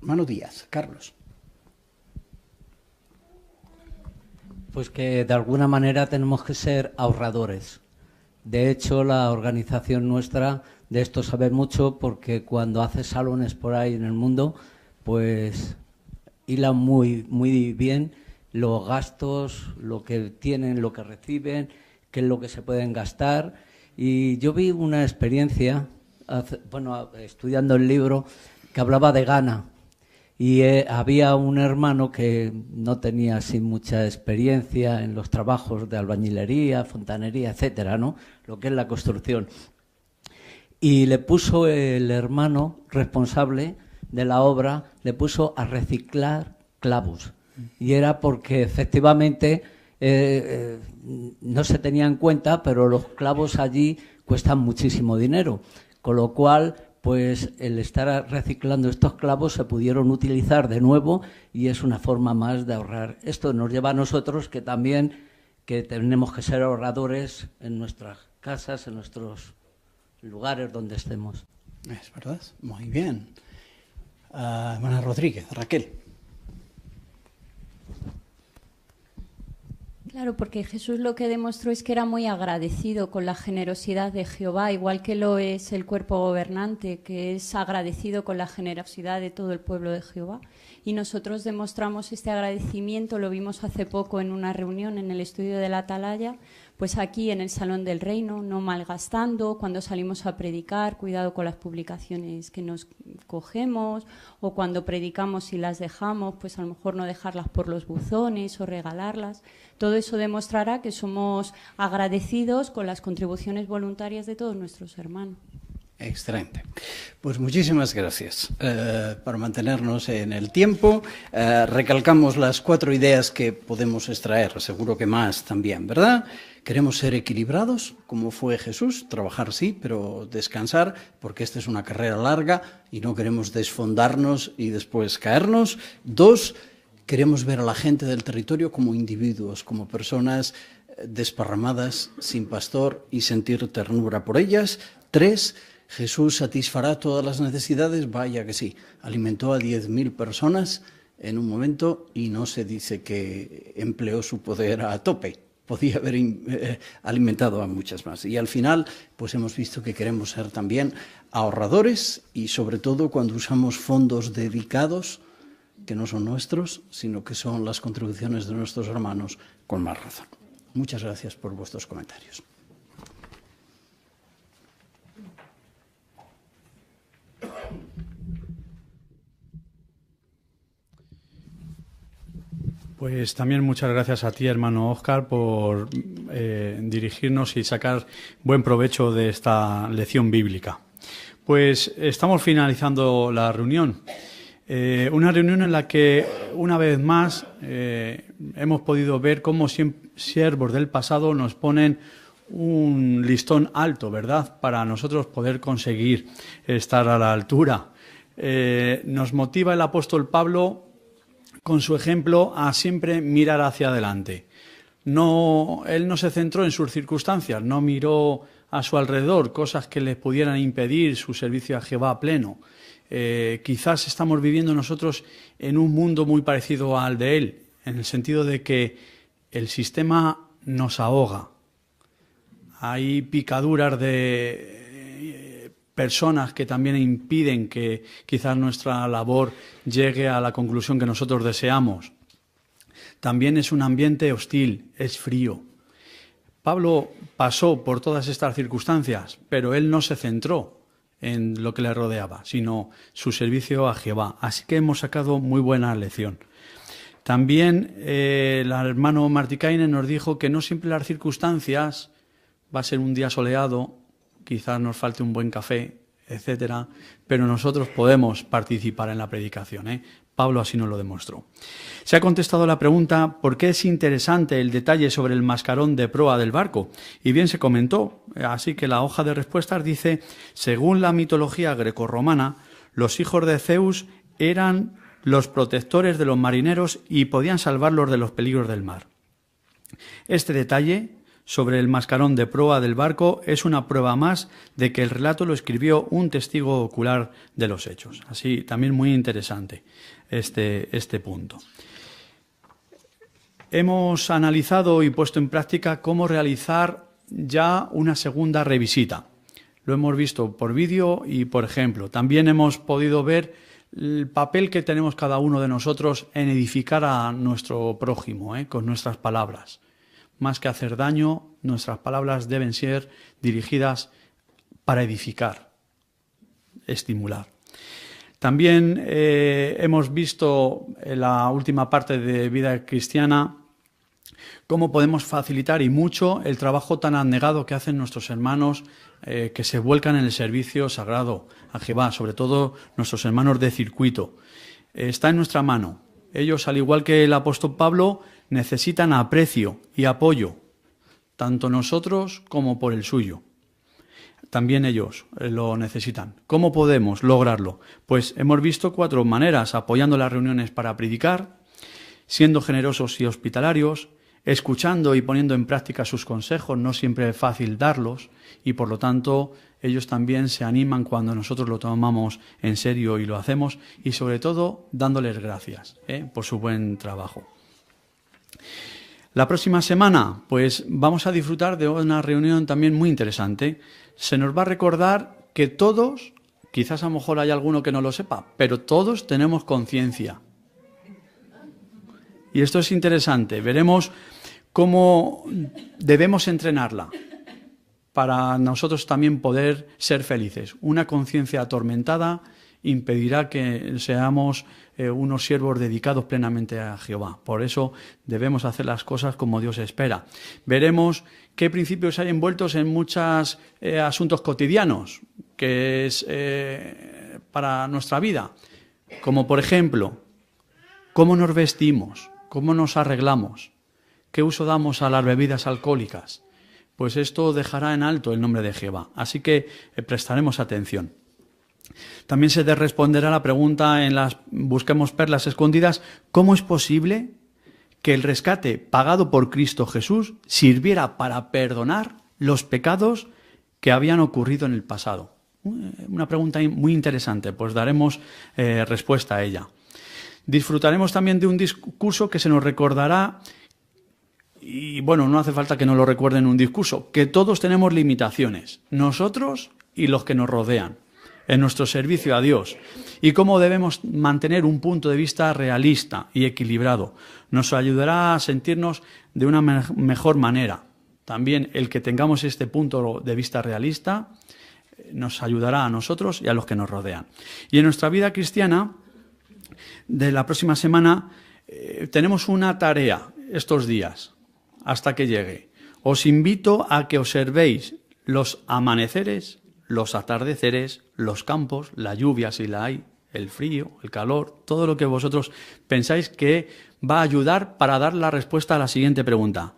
Hermano Díaz, Carlos. Pues que de alguna manera tenemos que ser ahorradores. De hecho, la organización nuestra de esto sabe mucho, porque cuando hace salones por ahí en el mundo, pues hilan muy bien los gastos, lo que tienen, lo que reciben, qué es lo que se pueden gastar. Y yo vi una experiencia, estudiando el libro, que hablaba de Ghana. Y había un hermano que no tenía así mucha experiencia en los trabajos de albañilería, fontanería, etcétera, ¿no? Lo que es la construcción. Y le puso el hermano responsable de la obra, le puso a reciclar clavos. Y era porque efectivamente no se tenía en cuenta, pero los clavos allí cuestan muchísimo dinero. Con lo cual, pues el estar reciclando estos clavos se pudieron utilizar de nuevo, y es una forma más de ahorrar. Esto nos lleva a nosotros que también que tenemos que ser ahorradores en nuestras casas, en nuestros lugares donde estemos. Es verdad, muy bien. Hermana Rodríguez, Raquel. Claro, porque Jesús lo que demostró es que era muy agradecido con la generosidad de Jehová, igual que lo es el cuerpo gobernante, que es agradecido con la generosidad de todo el pueblo de Jehová. Y nosotros demostramos este agradecimiento, lo vimos hace poco en una reunión en el estudio de la Atalaya, pues aquí en el Salón del Reino, no malgastando, cuando salimos a predicar, cuidado con las publicaciones que nos cogemos, o cuando predicamos y las dejamos, pues a lo mejor no dejarlas por los buzones o regalarlas. Todo eso demostrará que somos agradecidos con las contribuciones voluntarias de todos nuestros hermanos. Excelente. Pues muchísimas gracias por mantenernos en el tiempo. Recalcamos las 4 ideas que podemos extraer, seguro que más también, ¿verdad? Queremos ser equilibrados, como fue Jesús, trabajar sí, pero descansar, porque esta es una carrera larga y no queremos desfondarnos y después caernos. 2, queremos ver a la gente del territorio como individuos, como personas desparramadas, sin pastor, y sentir ternura por ellas. 3, Jesús satisfará todas las necesidades, vaya que sí. Alimentó a 10.000 personas en un momento y no se dice que empleó su poder a tope. Podía haber alimentado a muchas más. Y al final, pues hemos visto que queremos ser también ahorradores, y sobre todo cuando usamos fondos dedicados, que no son nuestros, sino que son las contribuciones de nuestros hermanos, con más razón. Muchas gracias por vuestros comentarios. Pues también muchas gracias a ti, hermano Óscar, por dirigirnos y sacar buen provecho de esta lección bíblica. Pues estamos finalizando la reunión. Una reunión en la que, una vez más, hemos podido ver cómo siervos del pasado nos ponen un listón alto, ¿verdad?, para nosotros poder conseguir estar a la altura. Nos motiva el apóstol Pablo, con su ejemplo, a siempre mirar hacia adelante. Él no se centró en sus circunstancias, no miró a su alrededor cosas que le pudieran impedir su servicio a Jehová pleno. Quizás estamos viviendo nosotros en un mundo muy parecido al de él, en el sentido de que el sistema nos ahoga. Hay picaduras de personas que también impiden que quizás nuestra labor llegue a la conclusión que nosotros deseamos. También es un ambiente hostil, es frío. Pablo pasó por todas estas circunstancias, pero él no se centró en lo que le rodeaba, sino su servicio a Jehová. Así que hemos sacado muy buena lección. También el hermano Martikainen nos dijo que no siempre las circunstancias, va a ser un día soleado, quizás nos falte un buen café, etcétera, pero nosotros podemos participar en la predicación, Pablo así nos lo demostró. Se ha contestado la pregunta ¿por qué es interesante el detalle sobre el mascarón de proa del barco? Y bien se comentó, así que la hoja de respuestas dice, según la mitología grecorromana, los hijos de Zeus eran los protectores de los marineros y podían salvarlos de los peligros del mar. Este detalle sobre el mascarón de proa del barco es una prueba más de que el relato lo escribió un testigo ocular de los hechos. Así, también muy interesante este punto. Hemos analizado y puesto en práctica cómo realizar ya una segunda revisita. Lo hemos visto por vídeo y por ejemplo. También hemos podido ver el papel que tenemos cada uno de nosotros en edificar a nuestro prójimo, con nuestras palabras. Más que hacer daño, nuestras palabras deben ser dirigidas para edificar, estimular. También hemos visto en la última parte de Vida Cristiana cómo podemos facilitar y mucho el trabajo tan abnegado que hacen nuestros hermanos que se vuelcan en el servicio sagrado a Jehová, sobre todo nuestros hermanos de circuito. Está en nuestra mano. Ellos, al igual que el apóstol Pablo, necesitan aprecio y apoyo, tanto nosotros como por el suyo. También ellos lo necesitan. ¿Cómo podemos lograrlo? Pues hemos visto 4 maneras: apoyando las reuniones para predicar, siendo generosos y hospitalarios, escuchando y poniendo en práctica sus consejos, no siempre es fácil darlos, y por lo tanto ellos también se animan cuando nosotros lo tomamos en serio y lo hacemos, y sobre todo dándoles gracias por su buen trabajo. La próxima semana, pues vamos a disfrutar de una reunión también muy interesante. Se nos va a recordar que todos, quizás a lo mejor hay alguno que no lo sepa, pero todos tenemos conciencia. Y esto es interesante. Veremos cómo debemos entrenarla para nosotros también poder ser felices. Una conciencia atormentada impedirá que seamos unos siervos dedicados plenamente a Jehová. Por eso debemos hacer las cosas como Dios espera. Veremos qué principios hay envueltos en muchos asuntos cotidianos, que es para nuestra vida, como por ejemplo, cómo nos vestimos, cómo nos arreglamos, qué uso damos a las bebidas alcohólicas. Pues esto dejará en alto el nombre de Jehová. Así que prestaremos atención. También se responderá la pregunta en las Busquemos Perlas Escondidas: ¿cómo es posible que el rescate pagado por Cristo Jesús sirviera para perdonar los pecados que habían ocurrido en el pasado? Una pregunta muy interesante, pues daremos respuesta a ella. Disfrutaremos también de un discurso que se nos recordará, y bueno, no hace falta que nos lo recuerden en un discurso, que todos tenemos limitaciones, nosotros y los que nos rodean, en nuestro servicio a Dios, y cómo debemos mantener un punto de vista realista y equilibrado. Nos ayudará a sentirnos de una mejor manera. También el que tengamos este punto de vista realista nos ayudará a nosotros y a los que nos rodean. Y en nuestra vida cristiana de la próxima semana tenemos una tarea estos días hasta que llegue. Os invito a que observéis los amaneceres, los atardeceres, los campos, la lluvia si la hay, el frío, el calor, todo lo que vosotros pensáis que va a ayudar para dar la respuesta a la siguiente pregunta.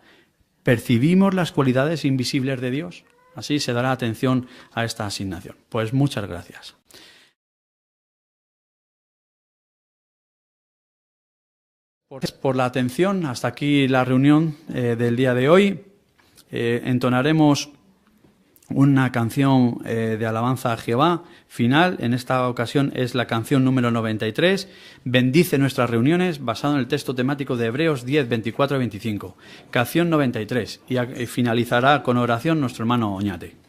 ¿Percibimos las cualidades invisibles de Dios? Así se dará atención a esta asignación. Pues muchas gracias. Por la atención. Hasta aquí la reunión del día de hoy. Entonaremos una canción de alabanza a Jehová final. En esta ocasión es la canción número 93, Bendice nuestras reuniones, basado en el texto temático de Hebreos 10, 24 y 25. Canción 93. Y finalizará con oración nuestro hermano Oñate.